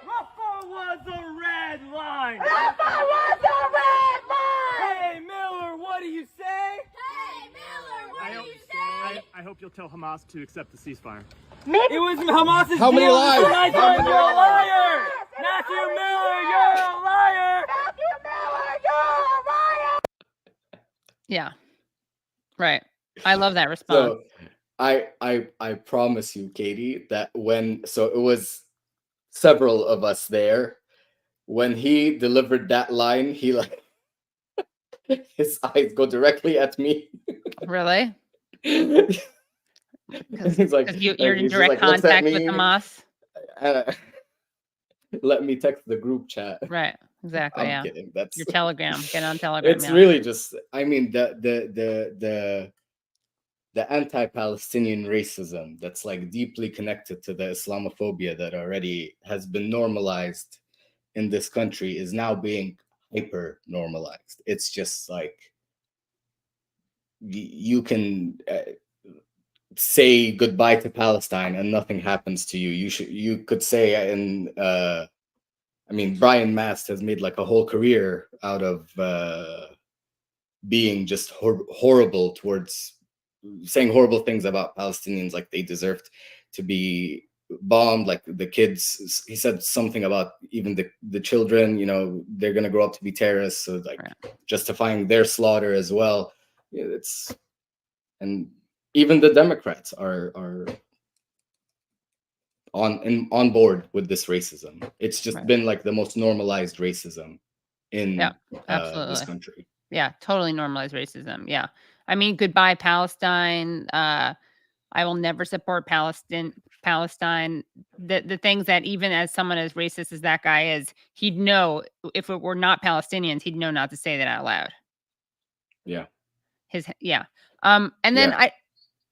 Rafa was a red line. Hey, Miller, what do you say? I hope you'll tell Hamas to accept the ceasefire. It was Hamas's How many deal. lies? You're a liar. Matthew Miller, you're a liar. Yeah. Right. I love that response. So I promise you, Katie, that it was several of us there. When he delivered that line, he like his eyes go directly at me. Really? He's like, you're in he's just direct like, "What's that contact with mean?" Hamas. Let me text the group chat. Right. Exactly. I'm Yeah. kidding. That's Your Telegram. Get on Telegram. it's Yeah. really just, I mean, the anti-Palestinian racism that's like deeply connected to the Islamophobia that already has been normalized in this country is now being hyper normalized. It's just like you can say goodbye to Palestine and nothing happens to you. You could say I mean, Brian Mast has made like a whole career out of being just horrible towards saying horrible things about Palestinians, like they deserved to be bombed, like the kids. He said something about even the children, you know, they're going to grow up to be terrorists. So like justifying their slaughter as well. Yeah, and even the Democrats are on board with this racism. It's just been like the most normalized racism in this country. Yeah, totally normalized racism. Yeah. I mean, goodbye, Palestine. I will never support Palestine. The things that even as someone as racist as that guy is, he'd know if it were not Palestinians, he'd know not to say that out loud. Yeah. And then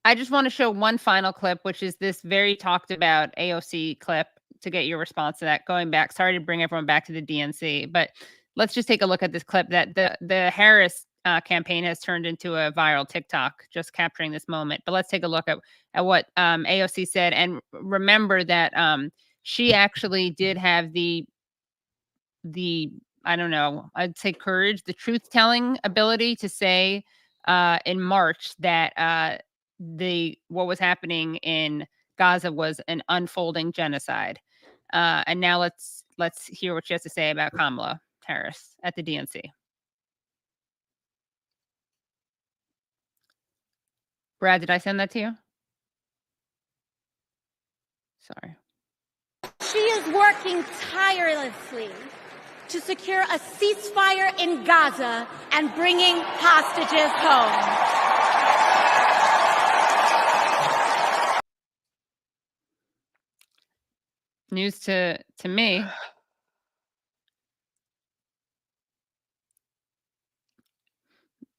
I just want to show one final clip, which is this very talked about AOC clip to get your response to that. Going back, sorry to bring everyone back to the DNC, but let's just take a look at this clip that the Harris campaign has turned into a viral TikTok, just capturing this moment. But let's take a look at what AOC said, and remember that she actually did have the I don't know, I'd say courage, the truth telling ability to say in March that what was happening in Gaza was an unfolding genocide. And now let's hear what she has to say about Kamala Harris at the DNC. Brad, did I send that to you? Sorry. She is working tirelessly to secure a ceasefire in Gaza and bringing hostages home. News to me.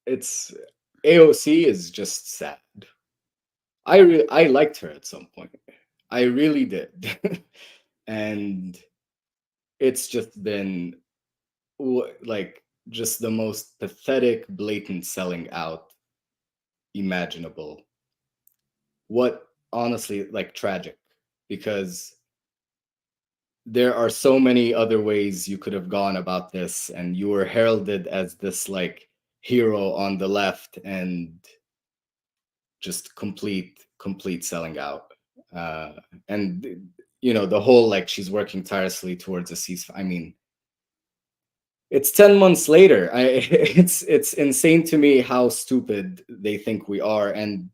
It's AOC is just sad. I liked her at some point. I really did. And it's just been like just the most pathetic, blatant selling out imaginable. What honestly, like, tragic, because there are so many other ways you could have gone about this, and you were heralded as this like hero on the left, and just complete selling out. And you know, the whole like she's working tirelessly towards a ceasefire. I mean, it's 10 months later. It's insane to me how stupid they think we are. And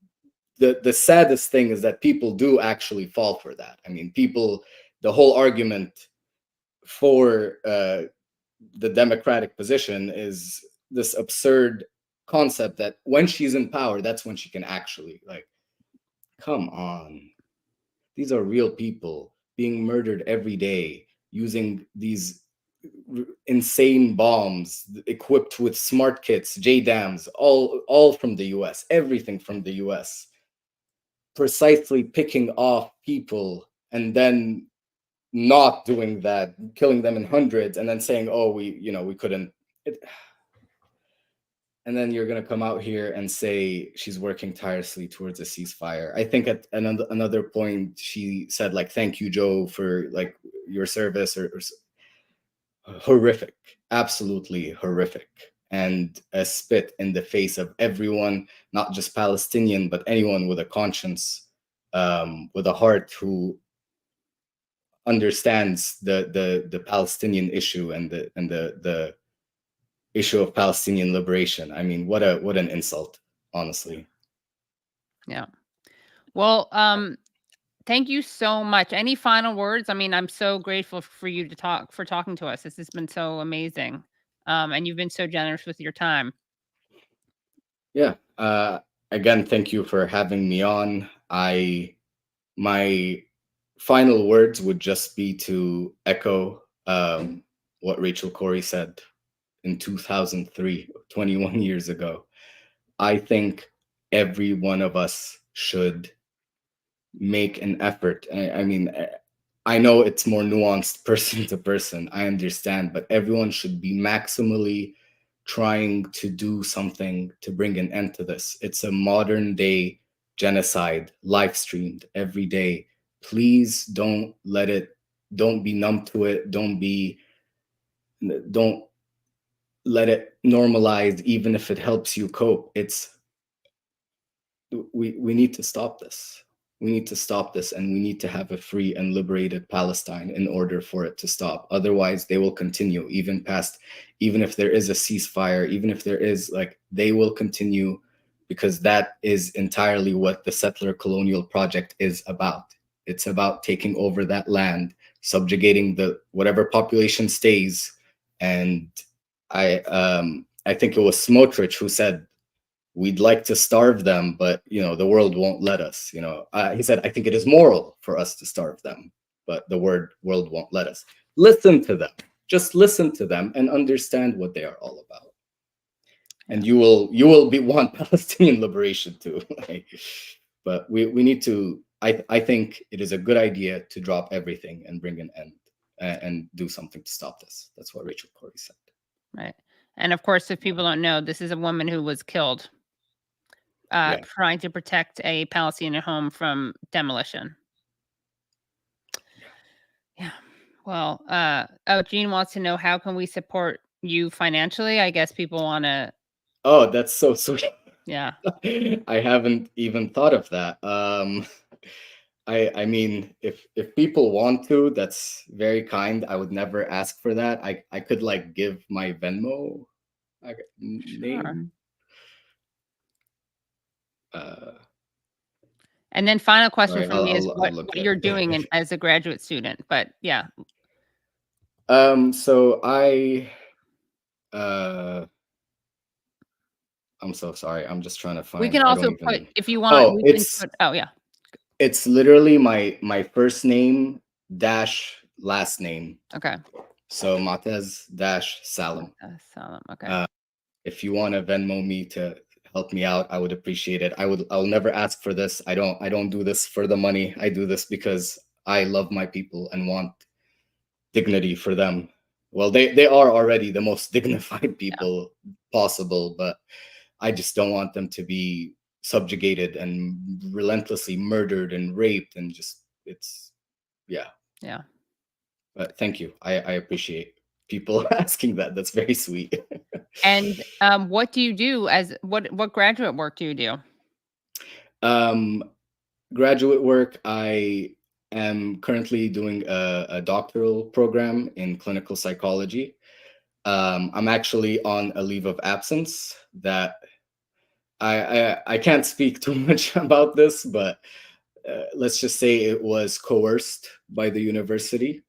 the saddest thing is that people do actually fall for that. I mean, the whole argument for the Democratic position is this absurd concept that when she's in power, that's when she can actually, like, come on. These are real people being murdered every day using these insane bombs equipped with smart kits, JDAMs, all from the US, everything from the US, precisely picking off people and then not doing that, killing them in hundreds, and then saying, oh, we couldn't. And then you're going to come out here and say she's working tirelessly towards a ceasefire. I think at another point she said, like, thank you, Joe, for like your service, or horrific, absolutely horrific, and a spit in the face of everyone, not just Palestinian, but anyone with a conscience, with a heart, who understands the Palestinian issue and the issue of Palestinian liberation. I mean, what an insult, honestly. Yeah. Well, thank you so much. Any final words? I mean, I'm so grateful for you for talking to us. This has been so amazing. And you've been so generous with your time. Yeah. Again, thank you for having me on. My final words would just be to echo what Rachel Corrie said in 2003, 21 years ago. I think every one of us should make an effort. I mean, I know it's more nuanced person to person, I understand, but everyone should be maximally trying to do something to bring an end to this. It's a modern day genocide, live streamed every day. Please don't be numb to it. Don't let it normalize, even if it helps you cope. We need to stop this. We need to stop this, and we need to have a free and liberated Palestine in order for it to stop. Otherwise, they will continue even if there is a ceasefire, even if there is, they will continue, because that is entirely what the settler colonial project is about. It's about taking over that land, subjugating whatever population stays. And I think it was Smotrich who said, we'd like to starve them, but the world won't let us. He said, I think it is moral for us to starve them, but the world won't let us. Listen to them. Just listen to them and understand what they are all about. And you will want Palestinian liberation too. But we need to. I think it is a good idea to drop everything and bring an end and do something to stop this. That's what Rachel Corrie said. Right. And of course, if people don't know, this is a woman who was killed trying to protect a Palestinian home from demolition. Yeah. Well, Jean wants to know, how can we support you financially? I guess people want to. Oh, that's so sweet. Yeah. I haven't even thought of that. I mean, if people want to, that's very kind. I would never ask for that. I could give my Venmo name. And then final question from me is what you're doing as a graduate student. But yeah. So I'm so sorry. I'm just trying to find. We can also put, if you want. It's literally my first name dash last name. Okay. So Moataz dash Salim. Salim. Okay. If you want to Venmo me to help me out, I would appreciate it. I'll never ask for this. I don't do this for the money. I do this because I love my people and want dignity for them. Well, they are already the most dignified people possible, but I just don't want them to be subjugated and relentlessly murdered and raped, and yeah. But thank you. I appreciate people asking that. That's very sweet. And what do you do what graduate work do you do? Graduate work, I am currently doing a doctoral program in clinical psychology. I'm actually on a leave of absence that I can't speak too much about this, but let's just say it was coerced by the university,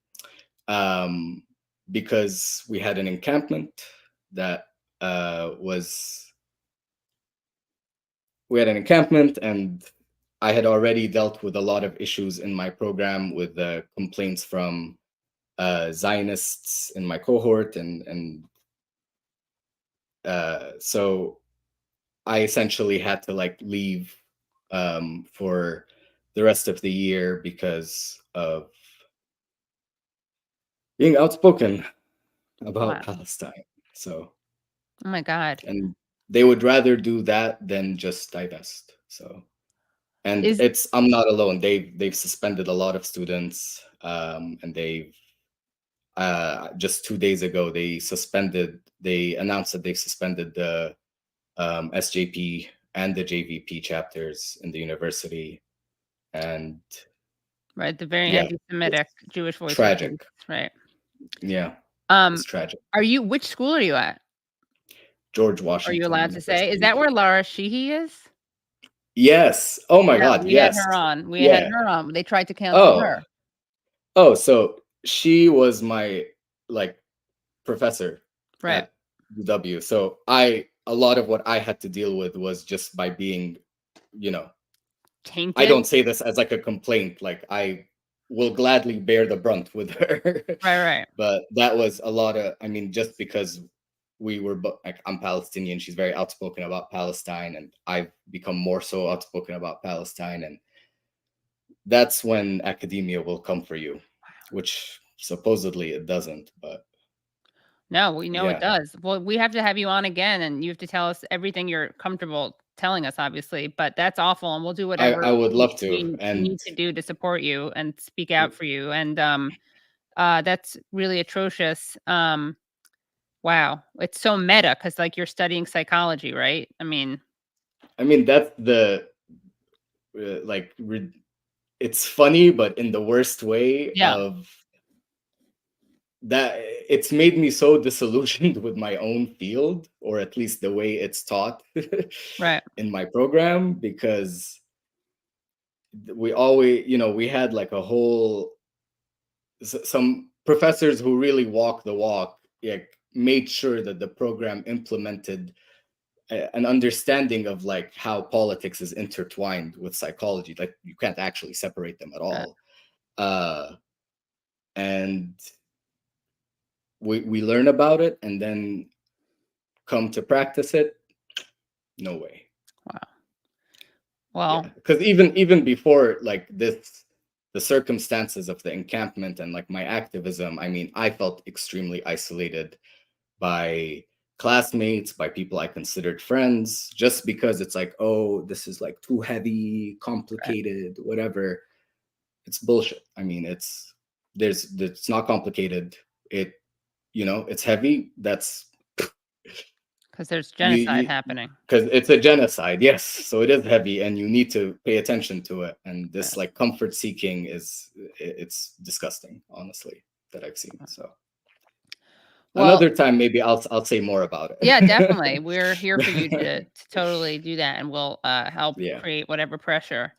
because we had an encampment and I had already dealt with a lot of issues in my program with the complaints from Zionists in my cohort, and so I essentially had to leave for the rest of the year because of being outspoken about Palestine. So, oh my God. And they would rather do that than just divest. So, and I'm not alone. They've suspended a lot of students, and they've just 2 days ago they announced that they've suspended the SJP and the JVP chapters in the university, and right, the very anti-Semitic Jewish voices. Tragic, right? Yeah, it's tragic. Which school are you at? George Washington. Are you allowed to say? Is that where Laura Sheehy is? Yes. Oh my God. We yes. had her on. We had her on. They tried to cancel her. Oh, so she was my professor right. at UW. So a lot of what I had to deal with was just by being, tainted. I don't say this as like a complaint. Like, I will gladly bear the brunt with her. Right. But that was a lot of, I mean, just because we were, like, I'm Palestinian, she's very outspoken about Palestine, and I've become more so outspoken about Palestine. And that's when academia will come for you, which supposedly it doesn't, but. No, we know Yeah. it does. Well, we have to have you on again, and you have to tell us everything you're comfortable telling us, obviously, but that's awful, and we'll do whatever I would love we to. And need to do to support you and speak out for you. And that's really atrocious. Wow, it's so meta because like you're studying psychology, right? I mean, that's the like it's funny, but in the worst way. Yeah. Of that, it's made me so disillusioned with my own field, or at least the way it's taught right. in my program, because we always, we had like a whole, some professors who really walk the walk, like, made sure that the program implemented an understanding of like how politics is intertwined with psychology. Like, you can't actually separate them at all. And we learn about it, and then come to practice it. No way. Wow. Well, because even before like this, the circumstances of the encampment and like my activism, I mean, I felt extremely isolated by classmates, by people I considered friends, just because it's like, oh, this is like too heavy, complicated, whatever. It's bullshit. I mean, it's not complicated. It's heavy. That's because there's genocide happening. Because it's a genocide, yes. So it is heavy, and you need to pay attention to it. And this like comfort seeking it's disgusting, honestly, that I've seen. So another time, maybe I'll say more about it. Yeah, definitely. We're here for you to totally do that, and we'll help create whatever pressure.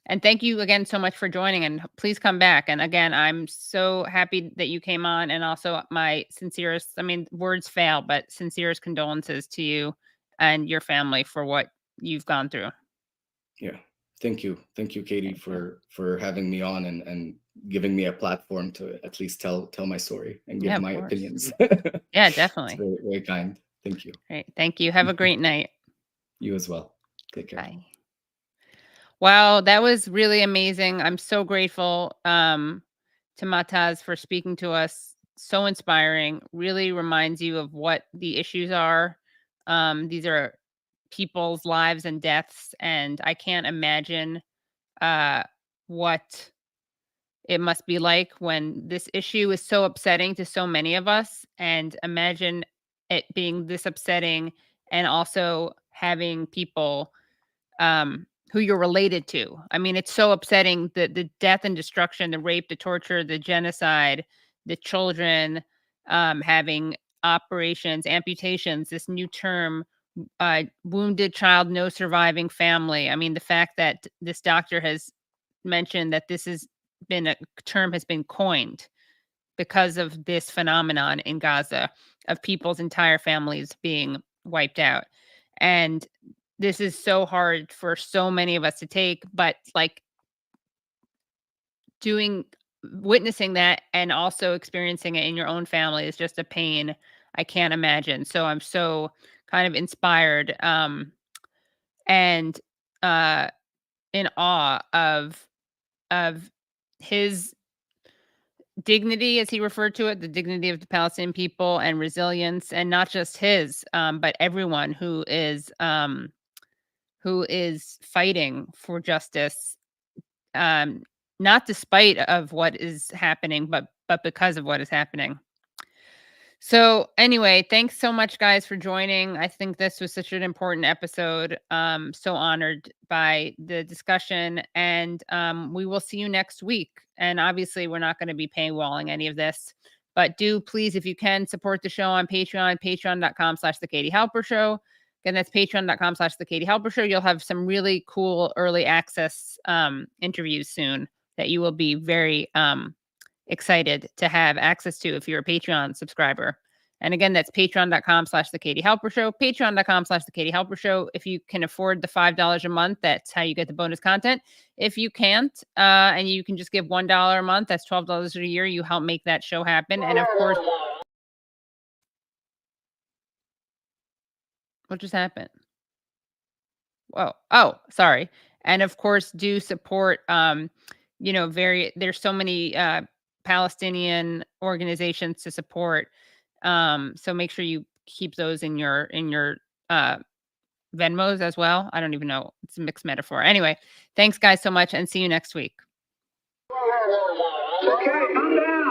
And thank you again so much for joining, and please come back. And again, I'm so happy that you came on, and also my sincerest, I mean, words fail, but sincerest condolences to you and your family for what you've gone through. Yeah. Thank you. Thank you, Katie, for having me on and giving me a platform to at least tell my story and give my opinions. Yeah, definitely. It's very, very kind. Thank you. Great. Thank you. Have a great night. You as well. Take care. Bye. Wow, that was really amazing. I'm so grateful to Moataz for speaking to us. So inspiring. Really reminds you of what the issues are. These are people's lives and deaths, and I can't imagine what it must be like when this issue is so upsetting to so many of us. And imagine it being this upsetting, and also having people who you're related to. I mean, it's so upsetting, the death and destruction, the rape, the torture, the genocide, the children having operations, amputations, this new term, wounded child, no surviving family. I mean, the fact that this doctor has mentioned that this has been a term has been coined because of this phenomenon in Gaza of people's entire families being wiped out. And this is so hard for so many of us to take, but like witnessing that and also experiencing it in your own family is just a pain I can't imagine. So I'm so kind of inspired and in awe of his dignity, as he referred to it, the dignity of the Palestinian people, and resilience, and not just his, but everyone who is fighting for justice, not despite of what is happening, but because of what is happening. So anyway, thanks so much, guys, for joining. I think this was such an important episode. So honored by the discussion, and we will see you next week. And obviously, we're not going to be paywalling any of this, but do please, if you can, support the show on Patreon, patreon.com/The Katie Halper Show. Again, that's patreon.com/The Katie Halper Show. You'll have some really cool early access interviews soon that you will be very excited to have access to if you're a Patreon subscriber. And again, that's patreon.com/The Katie Halper Show, patreon.com/The Katie Halper Show. If you can afford the $5 a month, that's how you get the bonus content. If you can't, and you can just give $1 a month, that's $12 a year. You help make that show happen. And of course, what just happened? Whoa. Oh, sorry. And of course, do support, there's so many Palestinian organizations to support. So make sure you keep those in your Venmos as well. I don't even know. It's a mixed metaphor. Anyway, thanks guys so much and see you next week. Okay, I'm down.